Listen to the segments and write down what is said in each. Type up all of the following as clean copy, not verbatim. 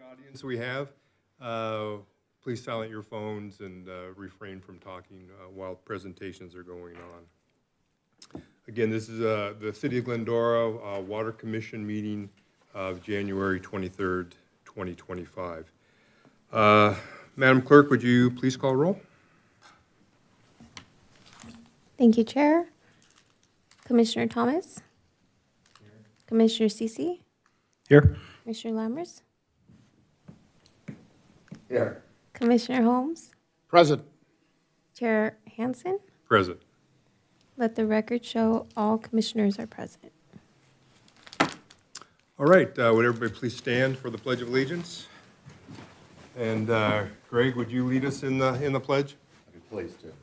audience we have. Please silent your phones and refrain from talking while presentations are going on. Again, this is the City of Glendora Water Commission meeting of January 23rd, 2025. Madam Clerk, would you please call roll? Thank you, Chair. Commissioner Thomas? Commissioner Cece? Here. Commissioner Lammers? Here. Commissioner Holmes? Present. Chair Hansen? Present. Let the record show all commissioners are present. All right, would everybody please stand for the Pledge of Allegiance? And Greg, would you lead us in the pledge? I'd be pleased to.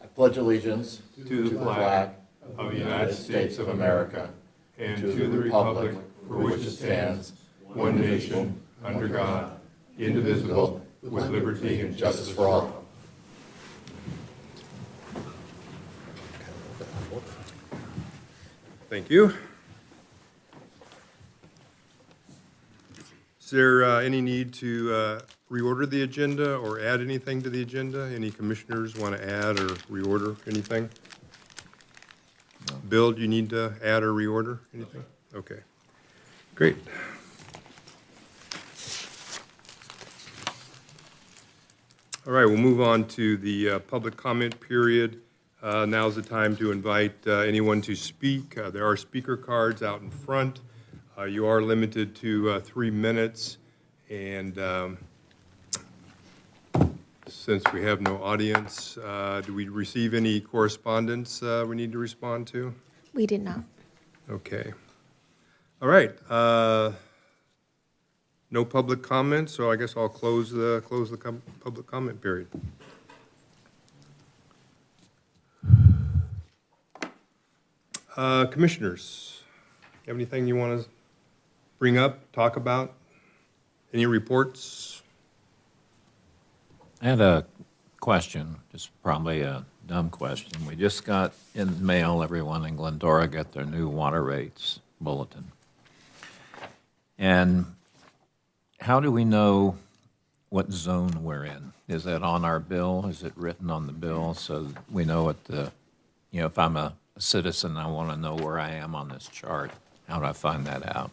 I pledge allegiance To the flag of the United States of America and to the republic for which it stands, one nation, under God, indivisible, with liberty and justice for all. Thank you. Is there any need to reorder the agenda or add anything to the agenda? Any commissioners want to add or reorder anything? Bill, do you need to add or reorder anything? Okay, great. All right, we'll move on to the public comment period. Now's the time to invite anyone to speak. There are speaker cards out in front. You are limited to 3 minutes, and since we have no audience, do we receive any correspondence we need to respond to? We did not. Okay. All right. No public comments, so I guess I'll close the public comment period. Commissioners, you have anything you want to bring up, talk about? Any reports? I had a question, just probably a dumb question. We just got in the mail, everyone in Glendora got their new water rates bulletin. And how do we know what zone we're in? Is that on our bill? Is it written on the bill so we know what the, if I'm a citizen, I want to know where I am on this chart. How do I find that out?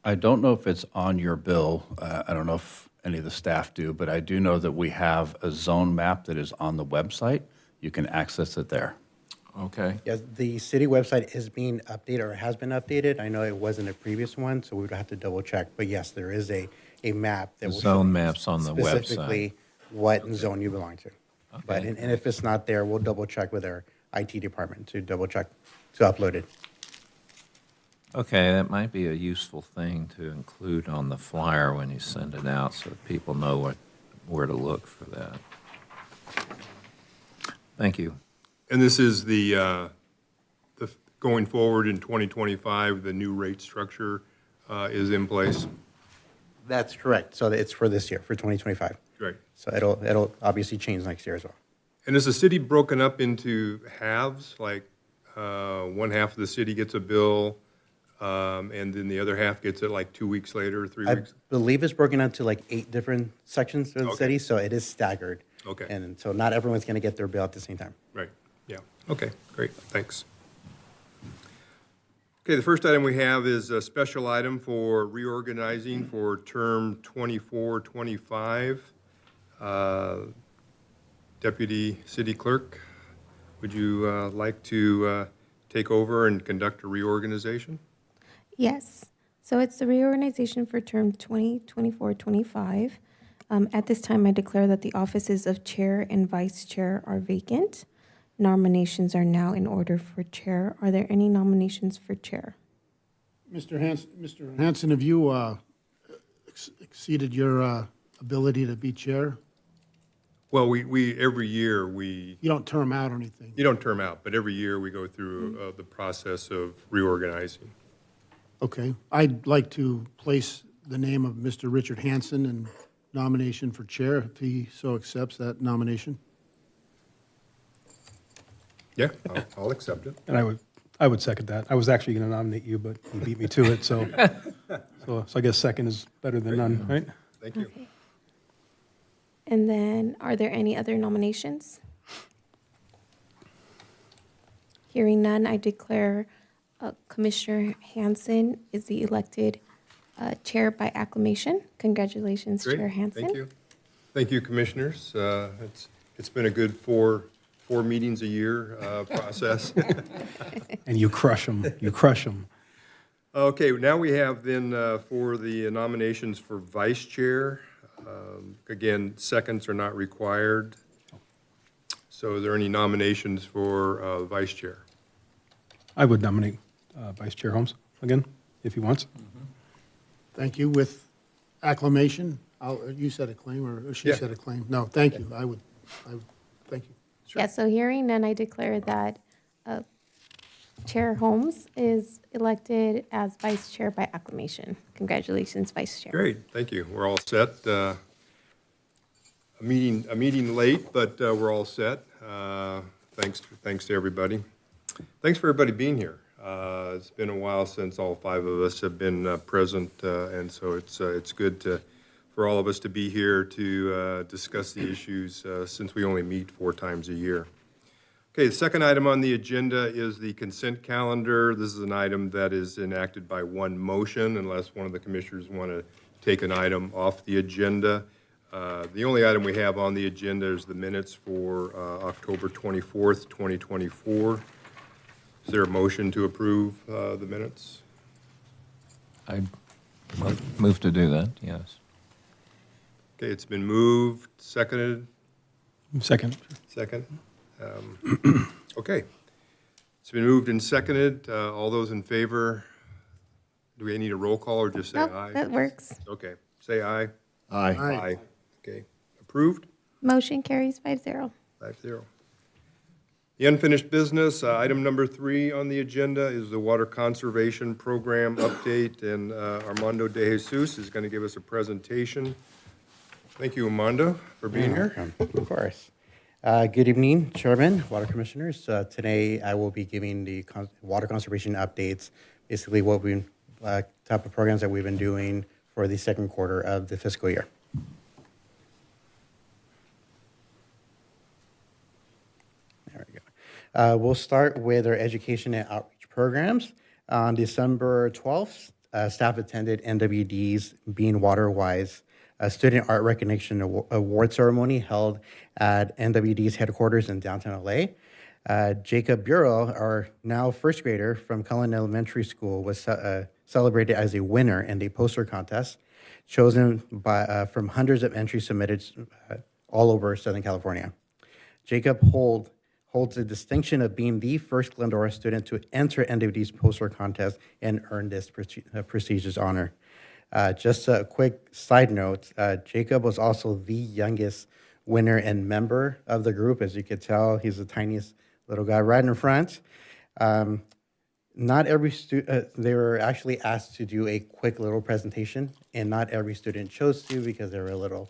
I don't know if it's on your bill. I don't know if any of the staff do, but I do know that we have a zone map that is on the website. You can access it there. Okay. Yeah, the city website is being updated or has been updated. I know it wasn't a previous one, so we would have to double check. But yes, there is a map that will show Zone maps on the website. specifically what zone you belong to. But, Okay. and if it's not there, we'll double check with our IT department to double check to upload it. Okay, that might be a useful thing to include on the flyer when you send it out so that people know where to look for that. Thank you. And this is the going forward in 2025, the new rate structure is in place? That's correct. So it's for this year, for 2025. Great. So it'll obviously change next year as well. And is the city broken up into halves, like one half of the city gets a bill, and then the other half gets it like 2 weeks later, 3 I weeks? believe it's broken into like 8 different sections of the Okay. city, so it is staggered. Okay. And so not everyone's going to get their bill at the same time. Right, yeah, okay, great, thanks. Okay, the first item we have is a special item for reorganizing for term 24-25. Deputy City Clerk, would you like to take over and conduct a reorganization? Yes. So it's the reorganization for term 2024-25. At this time, I declare that the offices of chair and vice chair are vacant. Nominations are now in order for chair. Are there any nominations for chair? Mr. Hanson, have you exceeded your ability to be chair? Well, we every year, we, You don't term out or anything? you don't term out, but every year we go through the process of reorganizing. Okay. I'd like to place the name of Mr. Richard Hanson in nomination for chair, if he so accepts that nomination. Yeah, I'll accept it. And I would second that. I was actually going to nominate you, but you beat me to it, so So I guess second is better than none, right? Thank you. Okay. And then, are there any other nominations? Hearing none, I declare Commissioner Hanson is the elected chair by acclamation. Congratulations, Great, Chair Hanson. thank you. Thank you, commissioners. It's been a good four meetings a year process. And you crush them, you crush them. Okay, now we have then for the nominations for vice chair. Again, seconds are not required. So are there any nominations for vice chair? I would nominate Vice Chair Holmes again, if he wants. Thank you. With acclamation, you said a claim, or she Yeah. said a claim? No, thank you. I would, thank you. Yeah, so hearing none, I declare that Chair Holmes is elected as vice chair by acclamation. Congratulations, Vice Chair. Great, thank you. We're all set. A meeting late, but we're all set. Thanks to everybody. Thanks for everybody being here. It's been a while since all five of us have been present, and so it's good for all of us to be here to discuss the issues since we only meet 4 times a year. Okay, the second item on the agenda is the consent calendar. This is an item that is enacted by one motion unless one of the commissioners want to take an item off the agenda. The only item we have on the agenda is the minutes for October 24th, 2024. Is there a motion to approve the minutes? I move to do that, yes. Okay, it's been moved, seconded, Second. second. Okay. It's been moved and seconded. All those in favor, do we need a roll call or just say No, aye? that works. Okay, say aye. Aye. Aye. Okay, approved? Motion carries 5-0. 5-0. The unfinished business, item number 3 on the agenda is the Water Conservation Program update, and Armando De Jesus is going to give us a presentation. Thank you, Armando, for being here. Of course. Good evening, Chairman, Water Commissioners. Today, I will be giving the water conservation updates, basically what we type of programs that we've been doing for the second quarter of the fiscal year. There we go. We'll start with our education and outreach programs. On December 12th, staff attended NWD's Being Water-Wise Student Art Recognition Award Ceremony held at NWD's headquarters in downtown LA. Jacob Bureau, our now first grader from Cullen Elementary School, was celebrated as a winner in the poster contest, chosen from hundreds of entries submitted all over Southern California. Jacob holds the distinction of being the first Glendora student to enter NWD's poster contest and earn this prestigious honor. Just a quick side note, Jacob was also the youngest winner and member of the group. As you could tell, he's the tiniest little guy right in front. Not every student, they were actually asked to do a quick little presentation, and not every student chose to because they were a little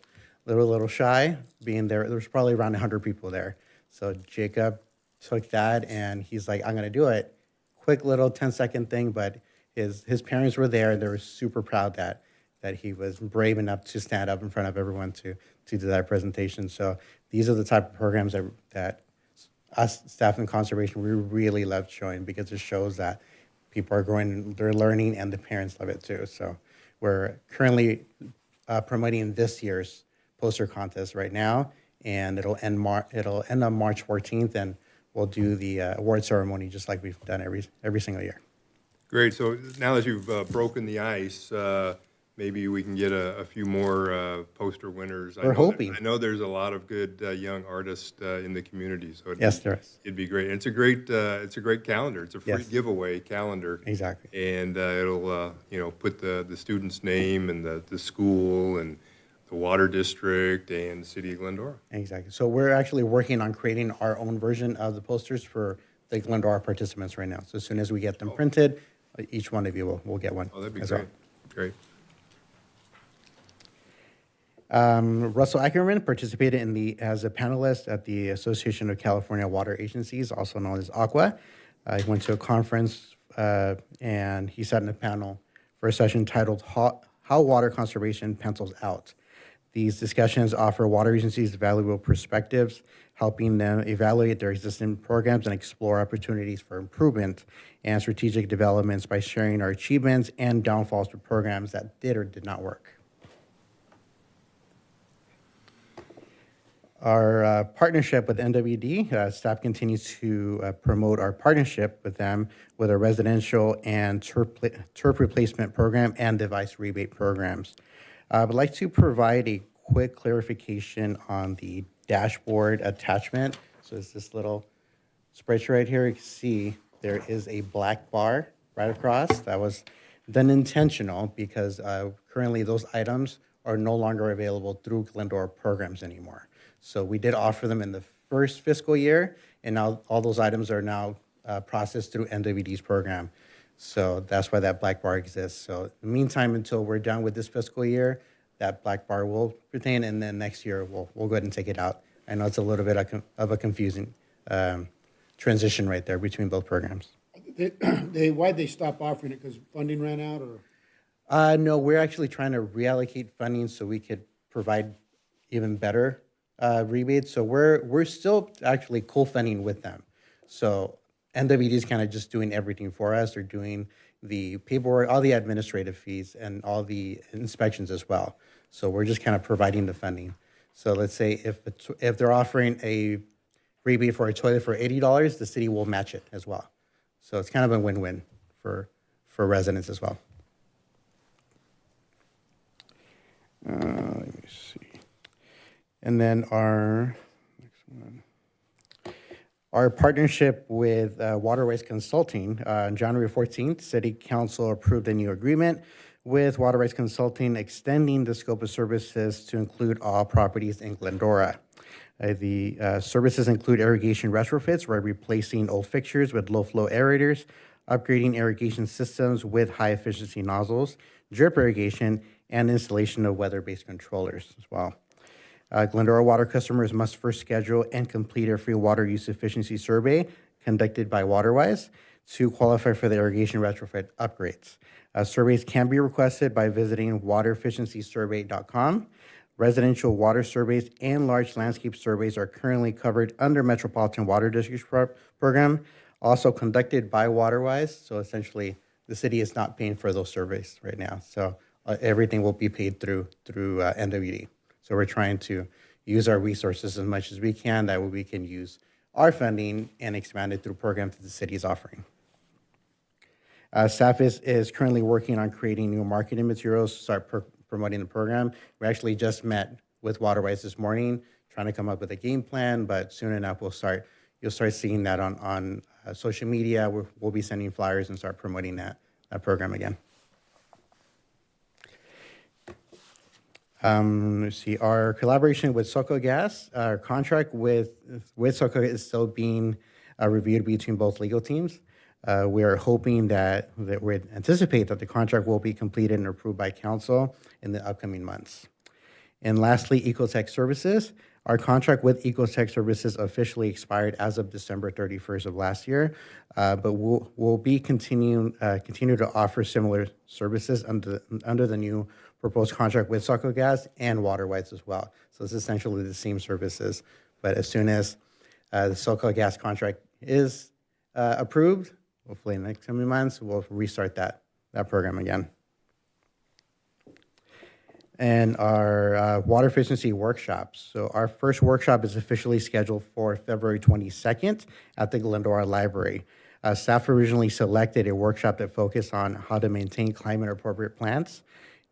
shy, being there. There was probably around 100 people there. So Jacob took that, and he's like, I'm going to do it. Quick little 10-second thing, but his parents were there, and they were super proud that he was brave enough to stand up in front of everyone to do that presentation. So these are the type of programs that us staff in conservation, we really love showing, because it shows that people are growing, they're learning, and the parents love it too. So we're currently promoting this year's poster contest right now, and it'll end on March 14th, and we'll do the award ceremony just like we've done every single year. Great, so now that you've broken the ice, maybe we can get a few more poster winners. We're hoping. I know there's a lot of good young artists in the community, so Yes, there is. it'd be great. And it's a great calendar. It's a free Yes. giveaway calendar. Exactly. And it'll put the student's name and the school and the water district and the city of Glendora. Exactly. So we're actually working on creating our own version of the posters for the Glendora participants right now. So as soon as we get them printed, each one of you will get one. Oh, that'd be as great. well. Great. Russell Ackerman participated as a panelist at the Association of California Water Agencies, also known as ACWA. He went to a conference and he sat in a panel for a session titled How Water Conservation Pencils Out. These discussions offer water agencies valuable perspectives, helping them evaluate their existing programs and explore opportunities for improvement and strategic developments by sharing our achievements and downfalls for programs that did or did not work. Our partnership with NWD, staff continues to promote our partnership with them with a residential and turf replacement program and device rebate programs. I would like to provide a quick clarification on the dashboard attachment. So it's this little spreadsheet right here. You can see there is a black bar right across. That was done intentional because currently those items are no longer available through Glendora programs anymore. So we did offer them in the first fiscal year, and now all those items are now processed through NWD's program. So that's why that black bar exists. So in the meantime, until we're done with this fiscal year, that black bar will retain, and then next year we'll go ahead and take it out. I know it's a little bit of a confusing transition right there between both programs. Why'd they stop offering it? Because funding ran out, or? No, we're actually trying to reallocate funding so we could provide even better rebates. So we're still actually co-funding with them. So NWD is kind of just doing everything for us. They're doing the paperwork, all the administrative fees, and all the inspections as well. So we're just kind of providing the funding. So let's say if they're offering a rebate for a toilet for $80, the city will match it as well. So it's kind of a win-win for residents as well. Let me see. And then our next one. Our partnership with Waterways Consulting, on January 14th, City Council approved a new agreement with Waterways Consulting, extending the scope of services to include all properties in Glendora. The services include irrigation retrofits, where replacing old fixtures with low-flow aerators, upgrading irrigation systems with high-efficiency nozzles, drip irrigation, and installation of weather-based controllers as well. Glendora water customers must first schedule and complete a free water use efficiency survey conducted by Waterwise to qualify for the irrigation retrofit upgrades. Surveys can be requested by visiting waterefficiencysurvey.com. Residential water surveys and large landscape surveys are currently covered under Metropolitan Water District program, also conducted by Waterwise. So essentially, the city is not paying for those surveys right now. So everything will be paid through NWD. So we're trying to use our resources as much as we can. That way we can use our funding and expand it through programs that the city is offering. Staff is currently working on creating new marketing materials to start promoting the program. We actually just met with Waterwise this morning, trying to come up with a game plan, but soon enough you'll start seeing that on social media. We'll be sending flyers and start promoting that program again. Let's see, our collaboration with Soco Gas, our contract with Soco is still being reviewed between both legal teams. We are hoping that we anticipate that the contract will be completed and approved by council in the upcoming months. And lastly, Ecotech Services. Our contract with Ecotech Services officially expired as of December 31st of last year, but we'll be continue to offer similar services under the new proposed contract with Soco Gas and Waterwise as well. So it's essentially the same services, but as soon as the Soco Gas contract is approved, hopefully in the next coming months, we'll restart that program again. And our water efficiency workshops. So our first workshop is officially scheduled for February 22nd at the Glendora Library. Staff originally selected a workshop that focused on how to maintain climate-appropriate plants.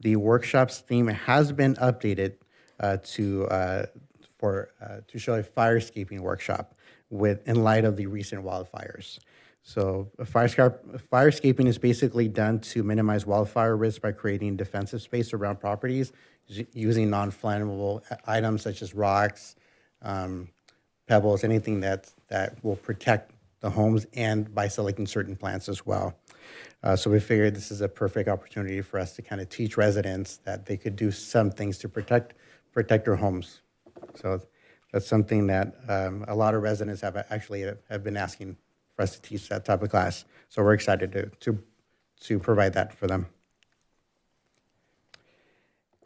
The workshop's theme has been updated to show a firescaping workshop in light of the recent wildfires. So firescaping is basically done to minimize wildfire risk by creating defensive space around properties using non-flammable items such as rocks, pebbles, anything that will protect the homes, and by selecting certain plants as well. So we figured this is a perfect opportunity for us to kind of teach residents that they could do some things to protect their homes. So that's something that a lot of residents have been asking for us to teach that type of class. So we're excited to provide that for them.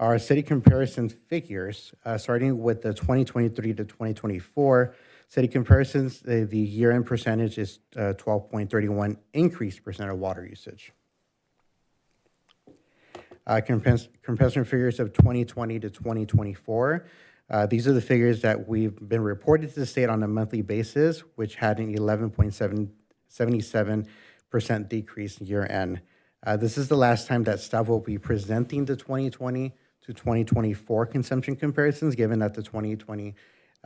Our city comparison figures, starting with the 2023 to 2024, city comparisons, the year-end percentage is 12.31 increased percent of water usage. Comparison figures of 2020 to 2024. These are the figures that we've been reported to the state on a monthly basis, which had an 11.77% decrease year-end. This is the last time that staff will be presenting the 2020 to 2024 consumption comparisons, given that the 2020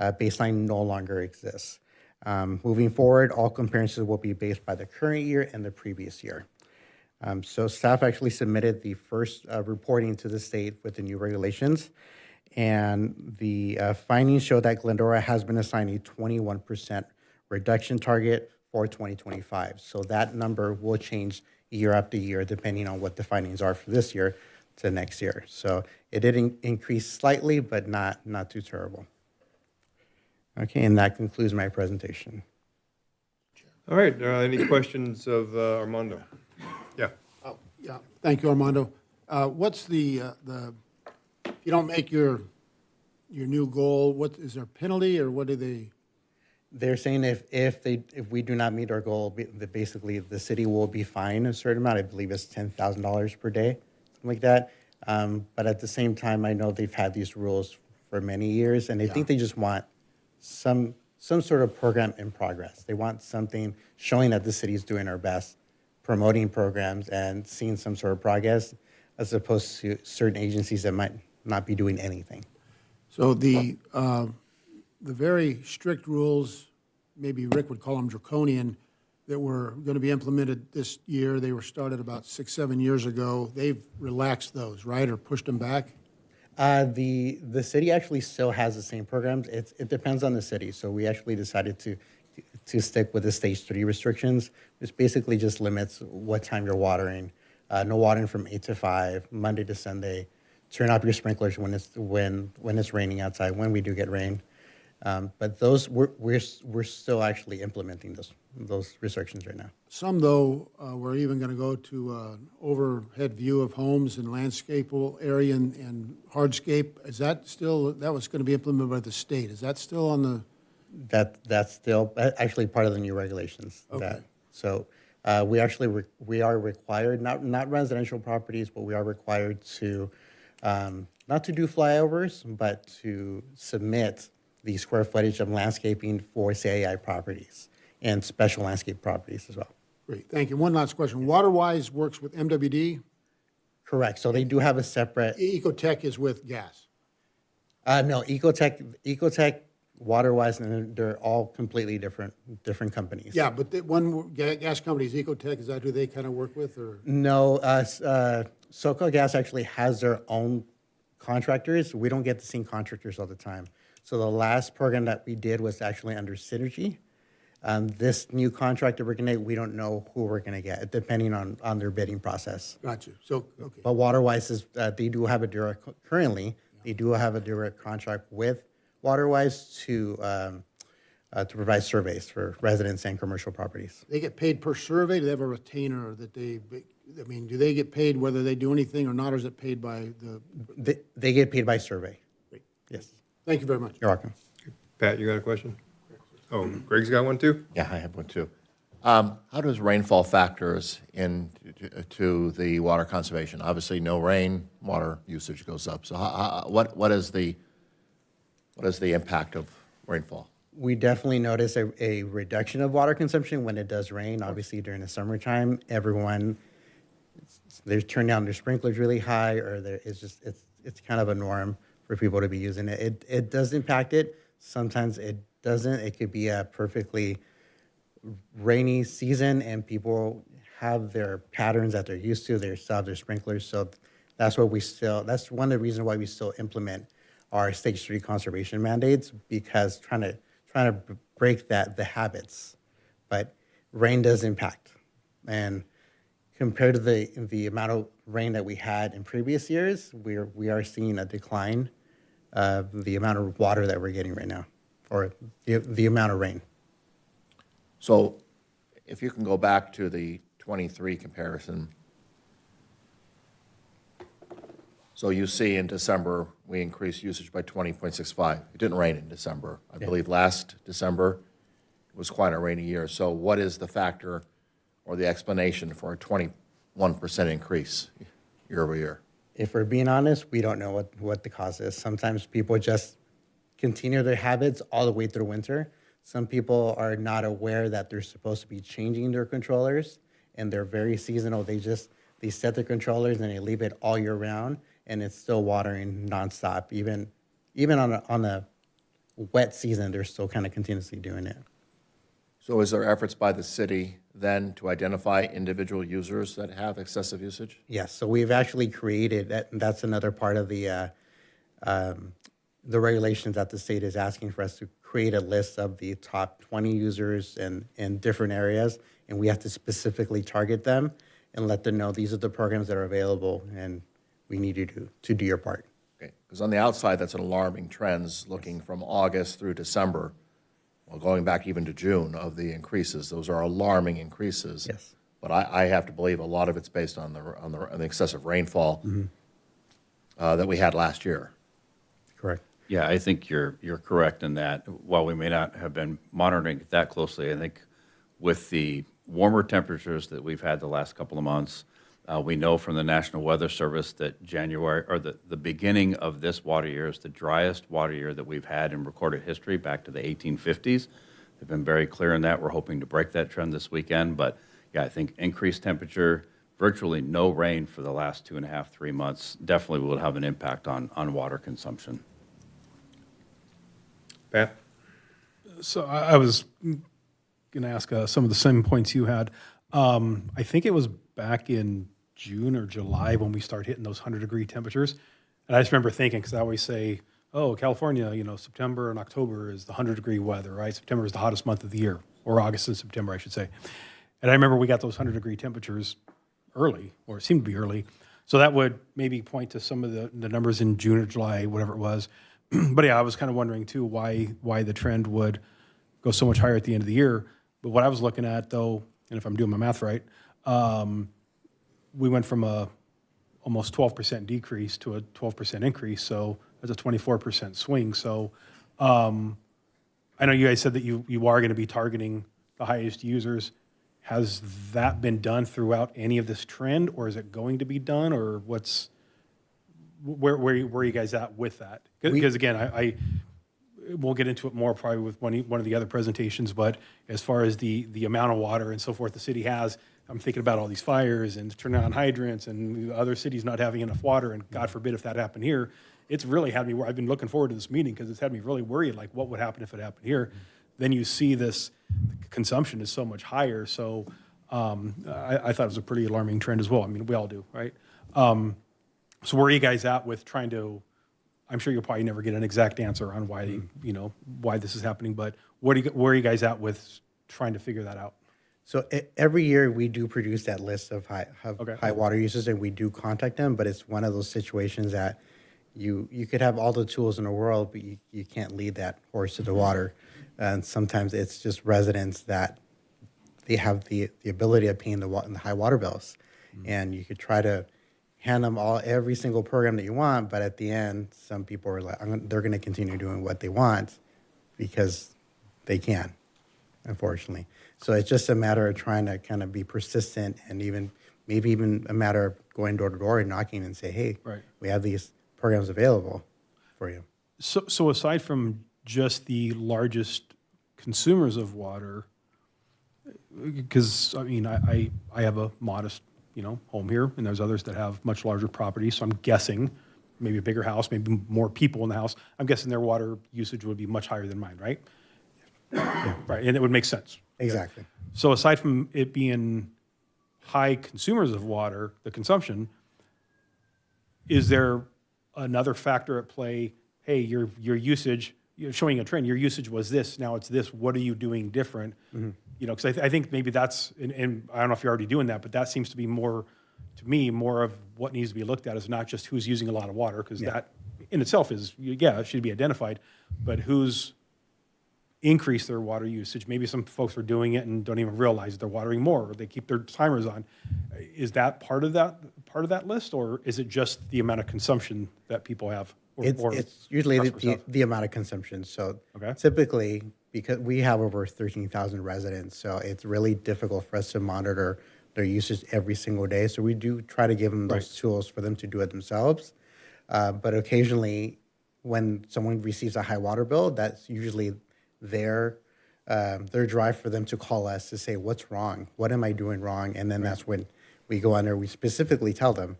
baseline no longer exists. Moving forward, all comparisons will be based by the current year and the previous year. So staff actually submitted the first reporting to the state with the new regulations, and the findings show that Glendora has been assigned a 21% reduction target for 2025. So that number will change year after year, depending on what the findings are for this year to next year. So it did increase slightly, but not too terrible. Okay, and that concludes my presentation. All right, any questions of Armando? Yeah. Oh, yeah, thank you, Armando. What's if you don't make your new goal, what, is there a penalty, or what do they? They're saying if we do not meet our goal, basically the city will be fined a certain amount. I believe it's $10,000 per day, something like that. But at the same time, I know they've had these rules for many years, and I think they just want some sort of program in progress. They want something showing that the city's doing our best, promoting programs and seeing some sort of progress, as opposed to certain agencies that might not be doing anything. So the very strict rules, maybe Rick would call them draconian, that were going to be implemented this year, they were started about 6-7 years ago. They've relaxed those, right, or pushed them back? The city actually still has the same programs. It depends on the city. So we actually decided to stick with the stage 3 restrictions, which basically just limits what time you're watering. No watering from 8 to 5, Monday to Sunday. Turn off your sprinklers when it's raining outside, when we do get rain. But those we're still actually implementing those restrictions right now. Some, though, we're even going to go to an overhead view of homes and landscapeable area and hardscape. Is that still, that was going to be implemented by the state? Is that still on the? That's still actually part of the new regulations. Okay. So we actually we are required, not residential properties, but we are required to not to do flyovers, but to submit the square footage of landscaping for CAI properties and special landscape properties as well. Great, thank you. One last question. WaterWise works with MWD. Correct. So they do have a separate. Ecotech is with gas. No, Ecotech, WaterWise, and they're all completely different companies. Yeah, but the one gas company is Ecotech. Is that who they kind of work with, or? No, SoCal Gas actually has their own contractors. We don't get the same contractors all the time. So the last program that we did was actually under Synergy. This new contract that we're going to get, we don't know who we're going to get, depending on their bidding process. Gotcha. So, okay. But WaterWise is, they do have a direct, currently, they do have a direct contract with WaterWise to provide surveys for residents and commercial properties. They get paid per survey? Do they have a retainer that they, I mean, do they get paid whether they do anything or not, or is it paid by the? They get paid by survey. Great. Yes. Thank you very much. You're welcome. Pat, you got a question? Oh, Greg's got one too? Yeah, I have one too. How does rainfall factors into the water conservation? Obviously, no rain, water usage goes up. So what is the impact of rainfall? We definitely notice a reduction of water consumption when it does rain. Obviously, during the summertime, they're turning down their sprinklers really high, or it's kind of a norm for people to be using it. It does impact it. Sometimes it doesn't. It could be a perfectly rainy season, and people have their patterns that they're used to. They still have their sprinklers, so that's one of the reasons why we still implement our stage 3 conservation mandates, because trying to break the habits. But rain does impact, and compared to the amount of rain that we had in previous years, we are seeing a decline of the amount of water that we're getting right now, or the amount of rain. So if you can go back to the 23 comparison, So you see in December, we increased usage by 20.65. It didn't rain in December. I believe last December was quite a rainy year. So what is the factor or the explanation for a 21% increase year over year? If we're being honest, we don't know what the cause is. Sometimes people just continue their habits all the way through winter. Some people are not aware that they're supposed to be changing their controllers, and they're very seasonal. They set their controllers and they leave it all year round, and it's still watering nonstop. Even on a wet season, they're still kind of continuously doing it. So is there efforts by the city then to identify individual users that have excessive usage? Yes, so we've actually created that. That's another part of the regulations that the state is asking for us to create a list of the top 20 users in different areas, and we have to specifically target them and let them know these are the programs that are available, and we need you to do your part. Okay, because on the outside, that's an alarming trends, looking from August through December, well, going back even to June of the increases. Those are alarming increases. Yes. But I have to believe a lot of it's based on the excessive rainfall that we had last year. Correct. Yeah, I think you're correct in that. While we may not have been monitoring it that closely, I think with the warmer temperatures that we've had the last couple of months, we know from the National Weather Service that January, or the beginning of this water year is the driest water year that we've had in recorded history back to the 1850s. They've been very clear in that. We're hoping to break that trend this weekend. But yeah, I think increased temperature, virtually no rain for the last 2.5, 3 months definitely will have an impact on water consumption. Pat? So I was going to ask some of the same points you had. I think it was back in June or July when we started hitting those 100-degree temperatures. And I just remember thinking, because I always say, oh, California, September and October is the 100-degree weather, right? September is the hottest month of the year, or August and September, I should say. And I remember we got those 100-degree temperatures early, or it seemed to be early. So that would maybe point to some of the numbers in June or July, whatever it was. But yeah, I was kind of wondering too why the trend would go so much higher at the end of the year. But what I was looking at though, and if I'm doing my math right, we went from a almost 12% decrease to a 12% increase. So that's a 24% swing. So I know you guys said that you are going to be targeting the highest users. Has that been done throughout any of this trend, or is it going to be done, or where are you guys at with that? Because again, I we'll get into it more probably with one of the other presentations, but as far as the amount of water and so forth the city has, I'm thinking about all these fires and turning on hydrants and other cities not having enough water, and God forbid if that happened here. It's really had me, I've been looking forward to this meeting because it's had me really worried, like what would happen if it happened here. Then you see this consumption is so much higher. So I thought it was a pretty alarming trend as well. I mean, we all do, right? So where are you guys at with trying to, I'm sure you'll probably never get an exact answer on why, why this is happening, but where are you guys at with trying to figure that out? So every year we do produce that list of high water users, and we do contact them, but it's one of those situations that you could have all the tools in the world, but you can't lead that horse to the water. And sometimes it's just residents that they have the ability of paying the high water bills. And you could try to hand them every single program that you want, but at the end, some people are like, they're going to continue doing what they want because they can, unfortunately. So it's just a matter of trying to kind of be persistent, and maybe even a matter of going door to door and knocking and say, hey, we have these programs available for you. So aside from just the largest consumers of water, because I mean, I have a modest home here, and there's others that have much larger properties. So I'm guessing maybe a bigger house, maybe more people in the house. I'm guessing their water usage would be much higher than mine, right? Yeah, right, and it would make sense. Exactly. So aside from it being high consumers of water, the consumption, is there another factor at play? Hey, your usage, you're showing a trend. Your usage was this, now it's this. What are you doing different? Because I think maybe that's, and I don't know if you're already doing that, but that seems to be more, to me, more of what needs to be looked at is not just who's using a lot of water, because that in itself is, it should be identified, but who's increase their water usage. Maybe some folks are doing it and don't even realize they're watering more, or they keep their timers on. Is that part of that list, or is it just the amount of consumption that people have? It's usually customers have? the amount of consumption. So Okay. typically, because we have over 13,000 residents, so it's really difficult for us to monitor their usage every single day. So we do try to give them those tools for them to do it themselves. But occasionally, when someone receives a high water bill, that's usually their drive for them to call us to say, what's wrong? What am I doing wrong? And then that's when we go on there, we specifically tell them,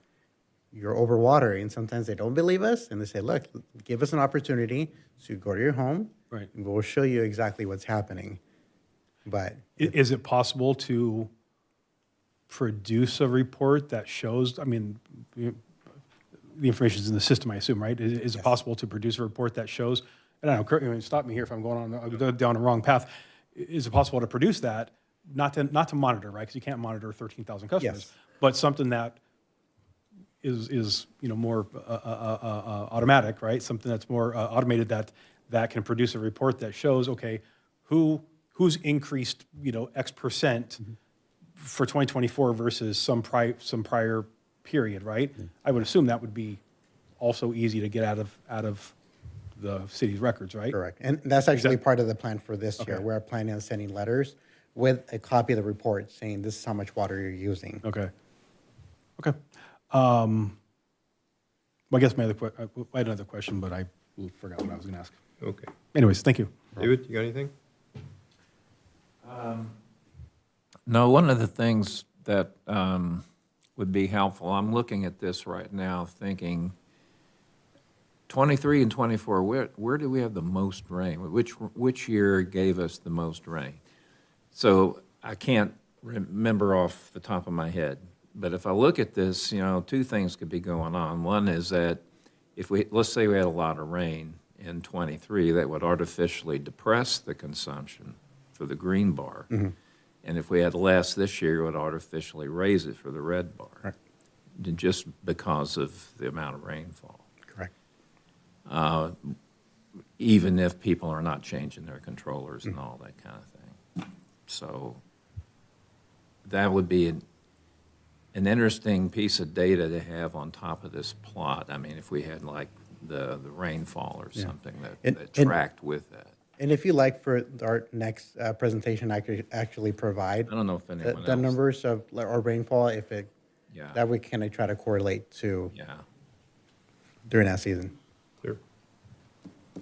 you're overwatering. Sometimes they don't believe us, and they say, look, give us an opportunity to go to your home, Right. and we'll show you exactly what's happening. But Is it possible to produce a report that shows, I mean, the information is in the system, I assume, right? Is it possible to produce a report that shows, and I don't know, stop me here if I'm going down the wrong path. Is it possible to produce that, not to monitor, right? Because you can't monitor 13,000 customers, Yes. but something that is more automatic, right? Something that's more automated that can produce a report that shows, okay, who's increased, X percent for 2024 versus some prior period, right? I would assume that would be also easy to get out of the city's records, right? correct. And that's actually part of the plan for this year. Okay. We're planning on sending letters with a copy of the report saying this is how much water you're using. Okay. Okay. Well, I guess I had another question, but I forgot what I was going to ask. Okay. Anyways, thank you. David, you got anything? No, one of the things that would be helpful, I'm looking at this right now thinking 23 and 24, where do we have the most rain? Which year gave us the most rain? So I can't remember off the top of my head. But if I look at this, two things could be going on. One is that let's say we had a lot of rain in 23, that would artificially depress the consumption for the green bar. And if we had less this year, it would artificially raise it for the red bar. Right. Just because of the amount of rainfall. Correct. Even if people are not changing their controllers and all that kind of thing. So that would be an interesting piece of data to have on top of this plot. I mean, if we had like the rainfall or something And- that tracked with that. And if you like, for our next presentation, I could actually provide I don't know if anyone else. the numbers of our rainfall, Yeah. that we can try to correlate to Yeah. during that season. Sure.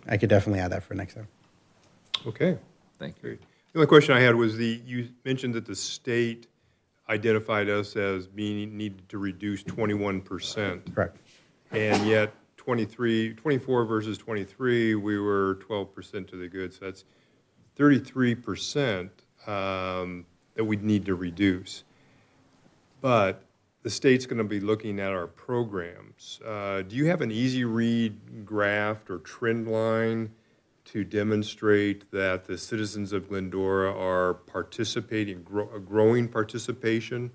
I could definitely add that for next time. Okay. Thank you. Great. The only question I had was you mentioned that the state identified us as being needed to reduce 21%. Correct. And yet 24 versus 23, we were 12% to the good. So that's 33% that we'd need to reduce. But the state's going to be looking at our programs. Do you have an easy read graph or trend line to demonstrate that the citizens of Glendora are participating, growing participation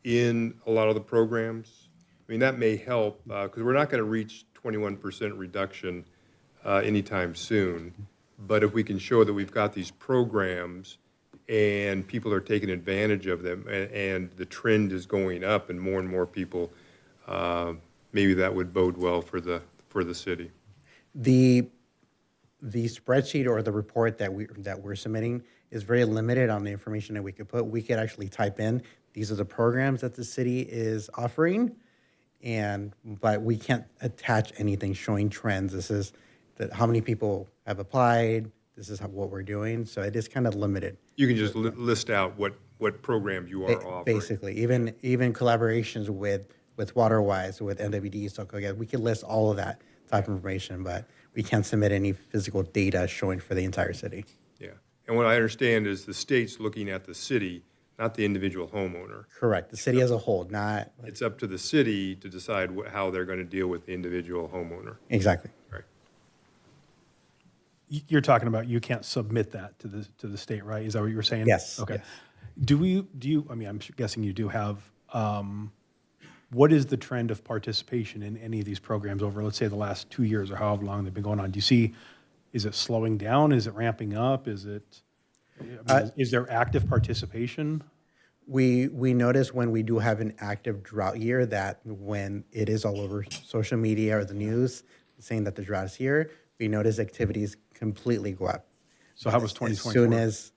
in a lot of the programs? I mean, that may help, because we're not going to reach 21% reduction anytime soon. But if we can show that we've got these programs and people are taking advantage of them, and the trend is going up and more people, maybe that would bode well for the city. The spreadsheet or the report that we're submitting is very limited on the information that we could put. We could actually type in, these are the programs that the city is offering, but we can't attach anything showing trends. This is how many people have applied. This is what we're doing. So it is kind of limited. You can just list out what programs you are offering. Basically, even collaborations with WaterWise, with NWD, so we can list all of that type of information, but we can't submit any physical data showing for the entire city. Yeah. And what I understand is the state's looking at the city, not the individual homeowner. Correct. The city as a whole, not It's up to the city to decide how they're going to deal with the individual homeowner. exactly. Right. You're talking about you can't submit that to the state, right? Is that what you were saying? Yes, Okay. yes. Do you, I mean, I'm guessing you do have, what is the trend of participation in any of these programs over, let's say, the last 2 years or however long they've been going on? Do you see, Is it slowing down? Is it ramping up? Is it, is there active participation? We notice when we do have an active drought year that when it is all over social media or the news saying that the drought is here, we notice activities completely go up. So how was As 2024? soon as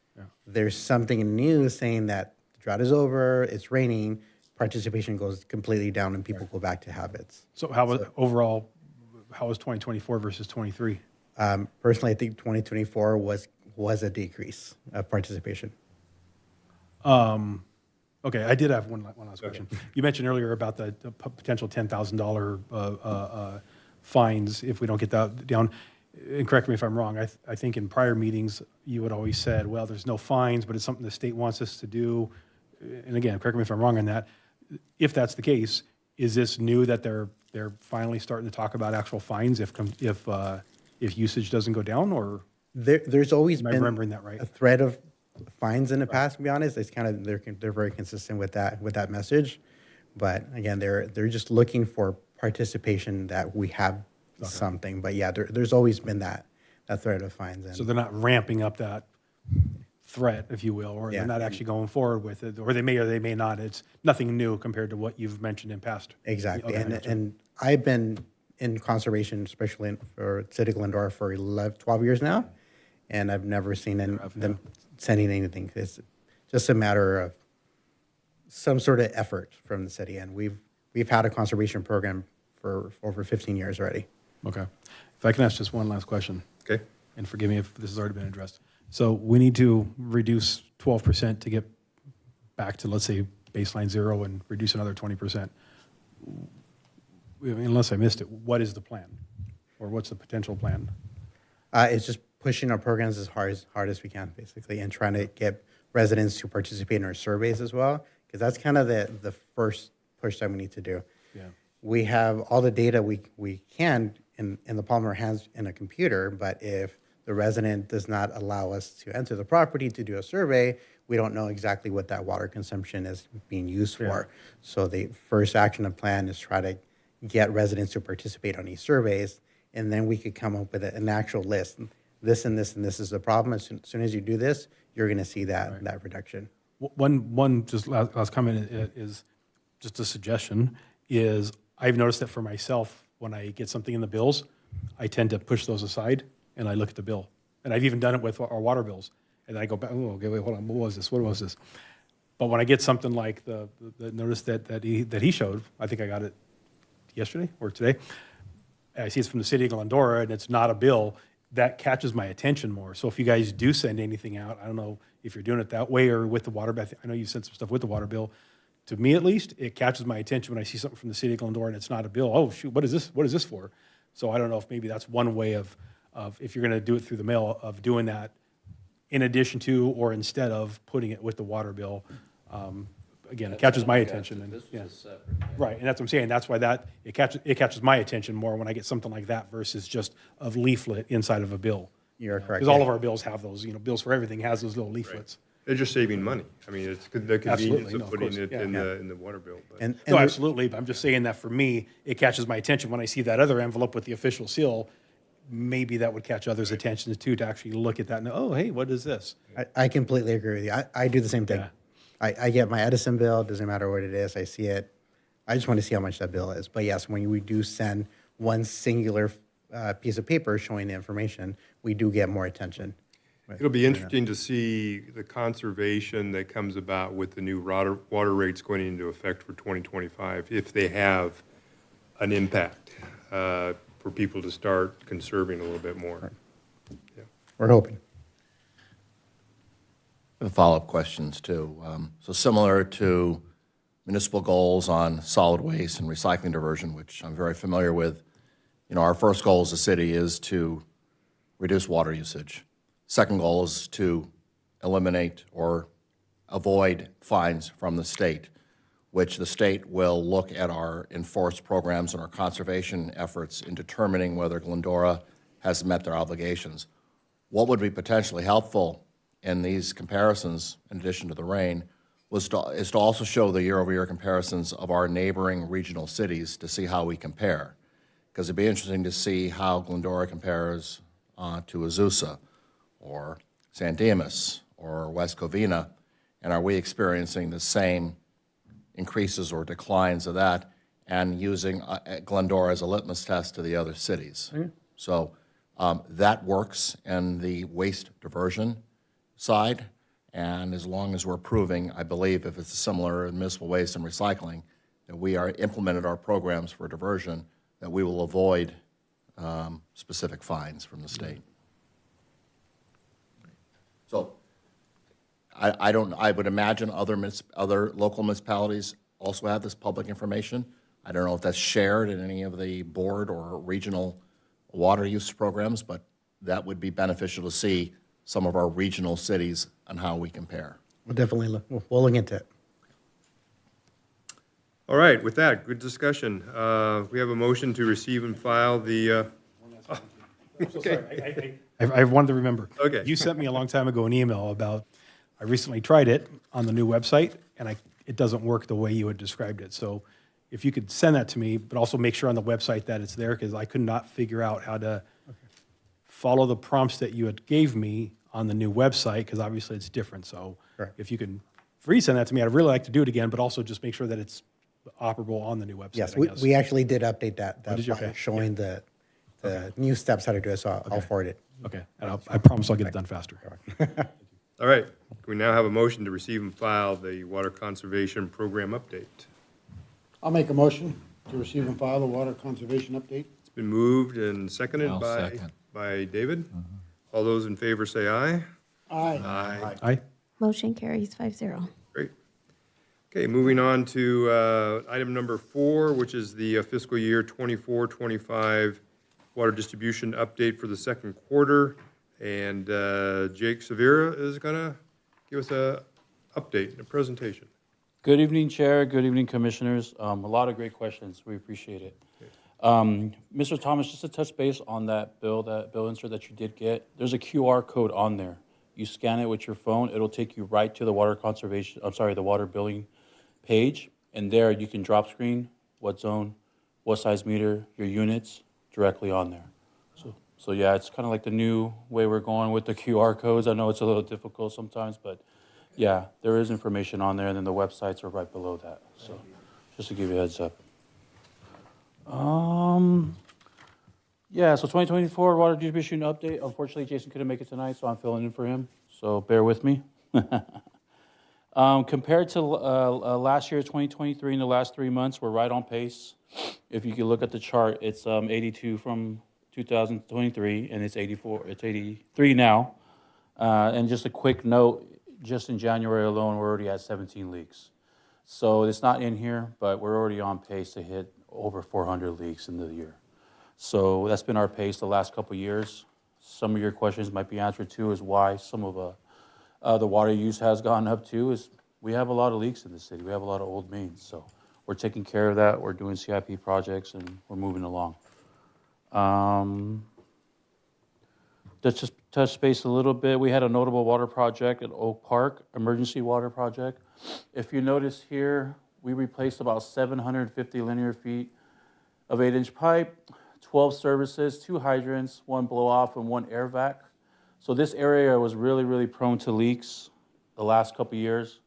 there's something in the news saying that the drought is over, it's raining, participation goes completely down and people go back to habits. So how was, overall, how was 2024 versus 23? Personally, I think 2024 was a decrease of participation. Okay, I did have one last question. You mentioned earlier about the potential $10,000 fines if we don't get that down. And correct me if I'm wrong, I think in prior meetings, you had always said, well, there's no fines, but it's something the state wants us to do. And again, correct me if I'm wrong on that. If that's the case, is this new that they're finally starting to talk about actual fines if usage doesn't go down, or There's always am I been remembering that right? a threat of fines in the past. To be honest, it's kind of they're very consistent with that message. But again, they're just looking for participation that we have something. But yeah, there's always been that threat of fines. And So they're not ramping up that threat, if you will, or Yeah. they're not actually going forward with it, or they may not. It's nothing new compared to what you've mentioned in past. exactly. Okay, And gotcha. and I've been in conservation, especially for City of Glendora, for 12 years now, and I've never seen them sending anything. It's just a matter of some sort of effort from the city, and we've had a conservation program for over 15 years already. Okay. If I can ask just one last question, Okay? and forgive me if this has already been addressed. So we need to reduce 12% to get back to, let's say, baseline zero and reduce another 20%. Unless I missed it, what is the plan? Or what's the potential plan? It's just pushing our programs as hard as we can, basically, and trying to get residents to participate in our surveys as well, because that's kind of the first push that we need to do. Yeah. We have all the data we can in the palm of our hands in a computer, but if the resident does not allow us to enter the property to do a survey, we don't know exactly what that water consumption is being used for. So the first action of plan is try to get residents to participate on these surveys, and then we could come up with an actual list. This and this and this is the problem. As soon as you do this, you're going to see that reduction. One just last comment is just a suggestion, is I've noticed that for myself, when I get something in the bills, I tend to push those aside and I look at the bill. And I've even done it with our water bills. And then I go back, oh, okay, wait, hold on, what was this? What was this? But when I get something like the notice that he showed, I think I got it yesterday or today, and I see it's from the city of Glendora and it's not a bill, that catches my attention more. So if you guys do send anything out, I don't know if you're doing it that way or with the water bill. I know you sent some stuff with the water bill. To me, at least, it catches my attention when I see something from the city of Glendora and it's not a bill. Oh, shoot, what is this? What is this for? So I don't know if maybe that's one way of if you're going to do it through the mail, of doing that in addition to or instead of putting it with the water bill. Again, it catches my attention. And, yeah. Right, and that's what I'm saying. That's why it catches my attention more when I get something like that versus just a leaflet inside of a bill. You're correct. Because all of our bills have those, bills for everything has those little leaflets. They're just saving money. I mean, it's the convenience Absolutely. No, of of putting course. it Yeah. in the water bill. But And No, the- absolutely, but I'm just saying that for me, it catches my attention when I see that other envelope with the official seal. Maybe that would catch others' attention too, to actually look at that and, oh, hey, what is this? I completely agree with you. I do the same thing. Yeah. I get my Edison bill, doesn't matter what it is, I see it. I just want to see how much that bill is. But yes, when we do send one singular piece of paper showing the information, we do get more attention. it'll be interesting to see the conservation that comes about with the new water rates going into effect for 2025, if they have an impact for people to start conserving a little bit more. We're hoping. Follow-up questions, too. So similar to municipal goals on solid waste and recycling diversion, which I'm very familiar with, our first goal as a city is to reduce water usage. Second goal is to eliminate or avoid fines from the state, which the state will look at our enforced programs and our conservation efforts in determining whether Glendora has met their obligations. What would be potentially helpful in these comparisons, in addition to the rain, is to also show the year-over-year comparisons of our neighboring regional cities to see how we compare. Because it'd be interesting to see how Glendora compares to Azusa or San Dimas or West Covina? And are we experiencing the same increases or declines of that, and using Glendora as a litmus test to the other cities? So that works in the waste diversion side, and as long as we're proving, I believe if it's similar in municipal waste and recycling, that we are implemented our programs for diversion, that we will avoid specific fines from the state. So I would imagine other local municipalities also have this public information. I don't know if that's shared in any of the board or regional water use programs, but that would be beneficial to see some of our regional cities and how we compare. We'll definitely we'll look into it. All right, with that, good discussion. We have a motion to receive and file the, I wanted to remember. Okay. You sent me a long time ago an email about, I recently tried it on the new website, and it doesn't work the way you had described it. So if you could send that to me, but also make sure on the website that it's there, because I could not figure out how to follow the prompts that you had gave me on the new website, because obviously it's different. So Correct. if you can resend that to me, I'd really like to do it again, but also just make sure that it's operable on the new website, Yes, I guess. we actually did update that did you? file Okay. showing the new steps how to do it, so I'll forward it. Okay, and I promise I'll get it done faster. all right, we now have a motion to receive and file the Water Conservation Program update. I'll make a motion to receive and file the water conservation update. It's been moved and seconded I'll by, second. by David. All those in favor say aye. Aye. Aye. Aye? Motion carries 5-0. Great. Okay, moving on to item number 4, which is the fiscal year 24-25 water distribution update for the second quarter. And Jake Severa is going to give us a update, a presentation. Good evening, Chair. Good evening, Commissioners. A lot of great questions. We appreciate it. Mr. Thomas, just to touch base on that bill insert that you did get, there's a QR code on there. You scan it with your phone, it'll take you right to the water conservation, the water billing page. And there you can drop screen what zone, what size meter, your units directly on there. So yeah, it's kind of like the new way we're going with the QR codes. I know it's a little difficult sometimes, but yeah, there is information on there, and then the websites are right below that. So, just to give you a heads up. Yeah, so 2024 water distribution update. Unfortunately, Jason couldn't make it tonight, so I'm filling in for him. So bear with me. Compared to last year, 2023, in the last 3 months, we're right on pace. If you can look at the chart, it's 82 from 2023, and it's 84. It's 83 now. And just a quick note. Just in January alone, we're already at 17 leaks. So it's not in here, but we're already on pace to hit over 400 leaks in the year. So that's been our pace the last couple of years. Some of your questions might be answered too, is why some of the water use has gone up too, is we have a lot of leaks in the city. We have a lot of old mains. So we're taking care of that. We're doing CIP projects, and we're moving along. Let's just touch base a little bit. We had a notable water project at Oak Park, emergency water project. If you notice here, we replaced about 750 linear feet of 8-inch pipe, 12 services, 2 hydrants, 1 blow-off, and 1 air vac. So this area was really, really prone to leaks the last couple of years.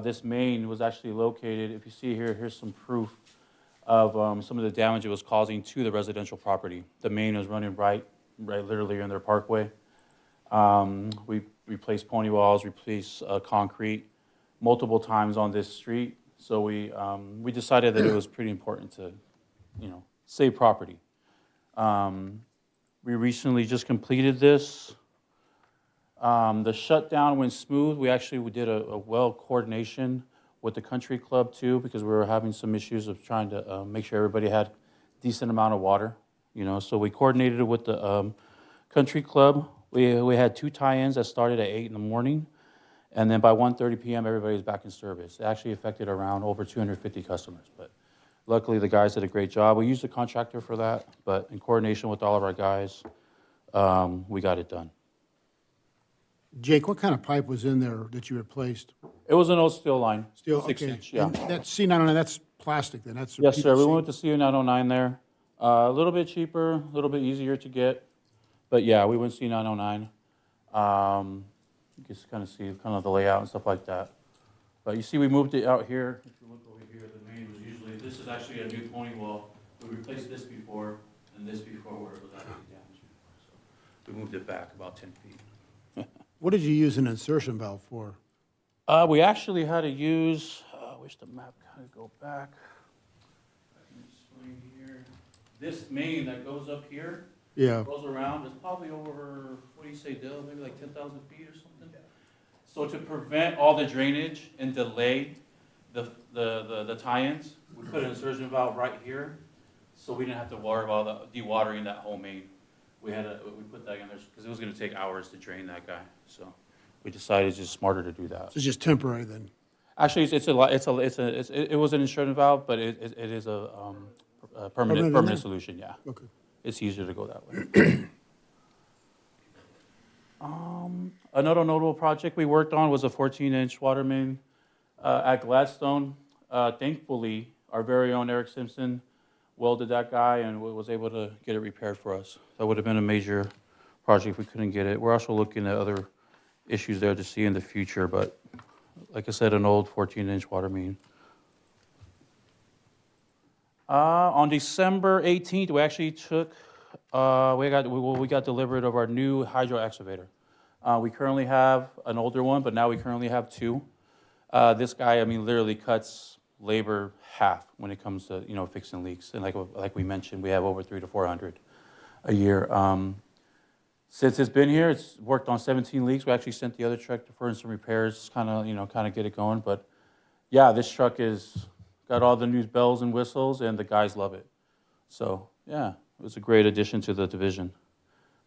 This main was actually located, if you see here, here's some proof of some of the damage it was causing to the residential property. The main was running right literally in their parkway. We replaced pony walls, replaced concrete multiple times on this street. So we decided that it was pretty important to, save property. We recently just completed this. The shutdown went smooth. We did a well coordination with the country club too, because we were having some issues of trying to make sure everybody had decent amount of water. So we coordinated it with the country club. We had 2 tie-ins that started at 8 in the morning, and then by 1:30 p.m. everybody was back in service. It actually affected around over 250 customers, but luckily the guys did a great job. We used a contractor for that, but in coordination with all of our guys, we got it done. Jake, what kind of pipe was in there that you replaced? It was an old steel line, Steel, 6-inch, okay. yeah. And that's C909, that's plastic then, that's. Yes, sir. We went with the CU909 there. A little bit cheaper, a little bit easier to get, But yeah, we went C909. You can kind of see kind of the layout and stuff like that. But you see, we moved it out here. If you look over here, the main was usually, this is actually a new pony wall. We replaced this before and this before where it was actually damaged before. So we moved it back about 10 feet. What did you use an insertion valve for? We actually had to use, I wish the map kind of go back. I can explain here. This main that goes up here, Yeah, goes around, it's probably over, what do you say, Dale, maybe like 10,000 feet or something? So to prevent all the drainage and delay the tie-ins, we put an insertion valve right here, so we didn't have to worry about dewatering that whole main. We put that in there, because it was gonna take hours to drain that guy, so we decided it's just smarter to do that. so it's just temporary then? Actually, it was an insertion valve, but it is a Permanent? permanent solution, yeah. Okay. It's easier to go that way. Another notable project we worked on was a 14-inch water main at Gladstone. Thankfully, our very own Eric Simpson welded that guy and was able to get it repaired for us. That would have been a major project if we couldn't get it. We're also looking at other issues there to see in the future, but like I said, an old 14-inch water main. On December 18th, we actually took, we got delivered of our new hydro excavator. We currently have an older one, but now we currently have two. This guy, I mean, literally cuts labor half when it comes to, fixing leaks. And like we mentioned, we have over 300 to 400 a year. Since it's been here, it's worked on 17 leaks. We actually sent the other truck for some repairs, kind of get it going. But yeah, this truck is got all the new bells and whistles, and the guys love it. So yeah, it was a great addition to the division.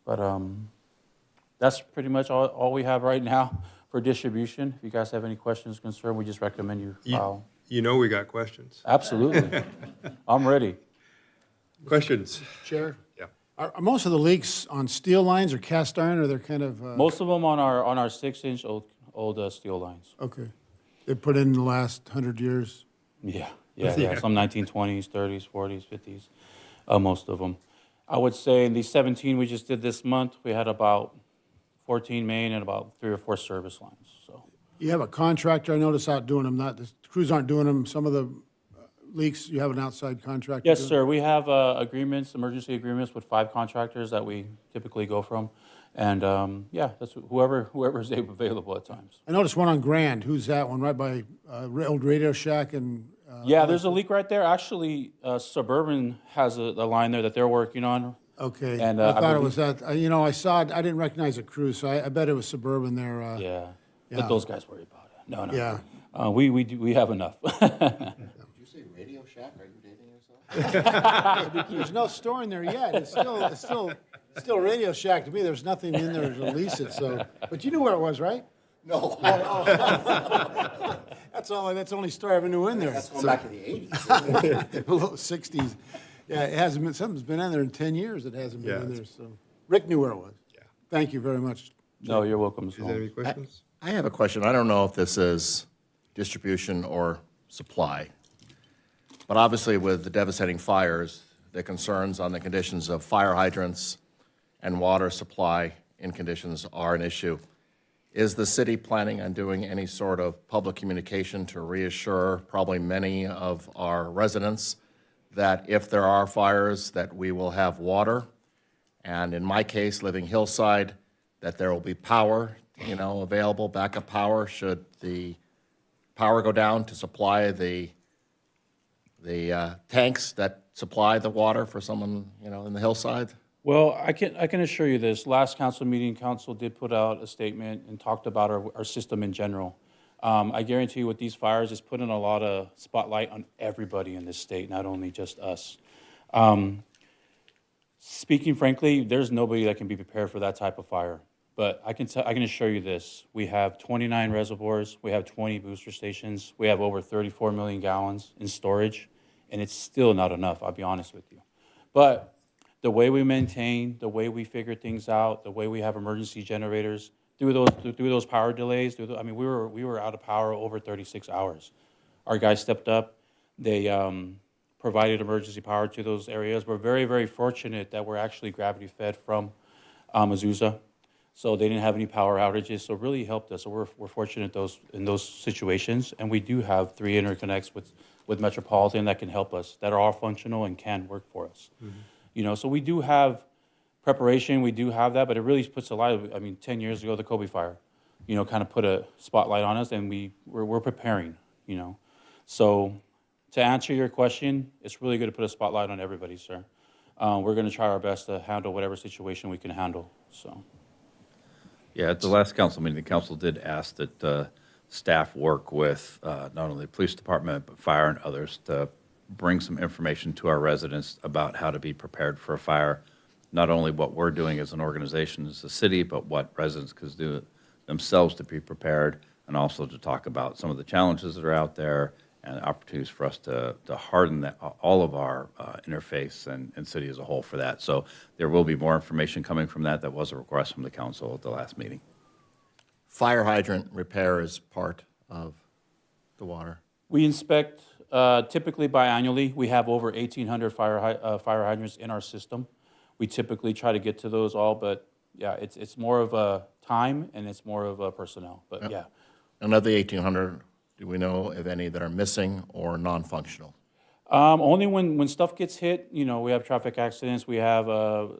But that's pretty much all we have right now for distribution. If you guys have any questions, concern, we just recommend you file. You know we got questions. Absolutely. I'm ready. Questions? Chair? Yeah. Are most of the leaks on steel lines or cast iron, or they're kind of, Most of them on our 6-inch old steel lines. okay, they put in the last 100 years? Yeah. Some 1920s, 30s, 40s, 50s, most of them. I would say in the 17 we just did this month, we had about 14 main and about 3 or 4 service lines. So You have a contractor, I notice, out doing them, the crews aren't doing them, some of the leaks, you have an outside contractor? yes, doing? sir. We have emergency agreements with 5 contractors that we typically go from, and that's whoever is available at times. I noticed one on Grand, who's that one, right by old Radio Shack and? Yeah, there's a leak right there. Actually, Suburban has a line there that they're working on. Okay, And, I I thought it believe- was that, I saw it, I didn't recognize a crew, so I bet it was Suburban there. Yeah, Yeah. let those guys worry about it. No. Yeah. We have enough. Did you say Radio Shack? Are you dating yourself? There's no store in there yet, it's still Radio Shack to me, there's nothing in there to lease it, so, but you knew where it was, right? No. That's the only store I ever knew in there. That's going back to the 80s. 60s. Yeah, it hasn't been, something's been in there in 10 years, it hasn't been Yeah, in it's- there, so. Rick knew where it was. Yeah. Thank you very much. No, you're welcome, Mr. Is there any Holmes. questions? I have a question. I don't know if this is distribution or supply. But obviously with the devastating fires, the concerns on the conditions of fire hydrants and water supply in conditions are an issue. Is the city planning on doing any sort of public communication to reassure probably many of our residents that if there are fires, that we will have water? And in my case, living hillside, that there will be power, available, backup power, should the power go down to supply the tanks that supply the water for someone, in the hillside? Well, I can assure you this. Last council meeting, council did put out a statement and talked about our system in general. I guarantee you with these fires, it's putting a lot of spotlight on everybody in this state, not only just us. Speaking frankly, there's nobody that can be prepared for that type of fire. But I can assure you this. We have 29 reservoirs. We have 20 booster stations. We have over 34 million gallons in storage. And it's still not enough, I'll be honest with you. But the way we maintain, the way we figure things out, the way we have emergency generators, through those power delays, we were out of power over 36 hours. Our guys stepped up. They provided emergency power to those areas. We're very, very fortunate that we're actually gravity fed from Azusa. So they didn't have any power outages, so it really helped us. So we're fortunate in those situations, and we do have 3 interconnects with Metropolitan that can help us, that are all functional and can work for us. You know, so we do have preparation, we do have that, but it really puts a lot of, I mean, 10 years ago, the Kobe fire, you know, kind of put a spotlight on us, and we're preparing, you know. So to answer your question, it's really good to put a spotlight on everybody, sir. We're going to try our best to handle whatever situation we can handle, so. Yeah, at the last council meeting, the council did ask that staff work with not only the police department, but fire and others to bring some information to our residents about how to be prepared for a fire. Not only what we're doing as an organization, as a city, but what residents could do themselves to be prepared, and also to talk about some of the challenges that are out there and opportunities for us to harden that, all of our interface and city as a whole for that. So there will be more information coming from that. That was a request from the council at the last meeting. Fire hydrant repair is part of the water. We inspect typically biannually. We have over 1,800 fire hydrants in our system. We typically try to get to those all, but yeah, it's more of a time and it's more of a personnel, but yeah. And of the 1,800, do we know of any that are missing or non-functional? Only when stuff gets hit, you know, we have traffic accidents, we have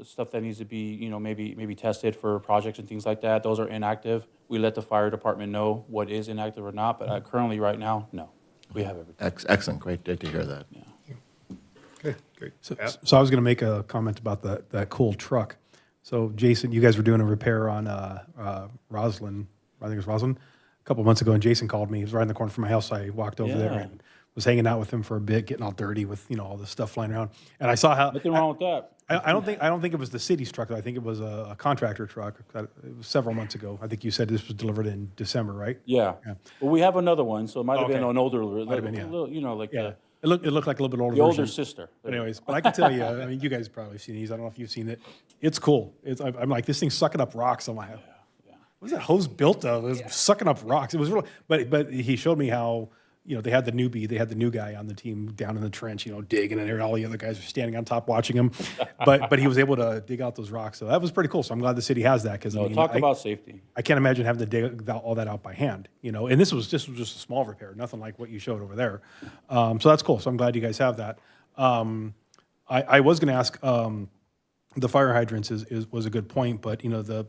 stuff that needs to be, you know, maybe tested for projects and things like that. Those are inactive. We let the fire department know what is inactive or not, but currently, right now, no. We have everything. Excellent, great to hear that. Okay, great. Pat? So I was going to make a comment about that cool truck. So Jason, you guys were doing a repair on Roslyn, I think it was Roslyn, a couple months ago, and Jason called me. He was right in the corner from my house. I walked over there Yeah. and was hanging out with him for a bit, getting all dirty with, you know, all this stuff flying around. And I saw how Nothing wrong with that. I don't think it was the city's truck. I think it was a contractor truck. It was several months ago. I think you said this was delivered in December, right? Yeah. Well, we have another one, so it might have been Okay. an older, have been, yeah. little, you know, like Yeah. It looked like a little bit older the older version. sister. But anyways, but I can tell you, I mean, you guys have probably seen these. I don't know if you've seen it. It's cool. I'm like, this thing's sucking up rocks. I'm like, what's that hose built of? It was sucking up rocks. It was really, but he showed me how, you know, they had the new guy on the team down in the trench, you know, digging, and all the other guys were standing on top watching him. But he was able to dig out those rocks. So that was pretty cool. So I'm glad the city has that, because No, talk about safety. I can't imagine having to dig all that out by hand, you know. And this was just a small repair, nothing like what you showed over there. So that's cool. So I'm glad you guys have that. I was going to ask, the fire hydrants was a good point, but you know,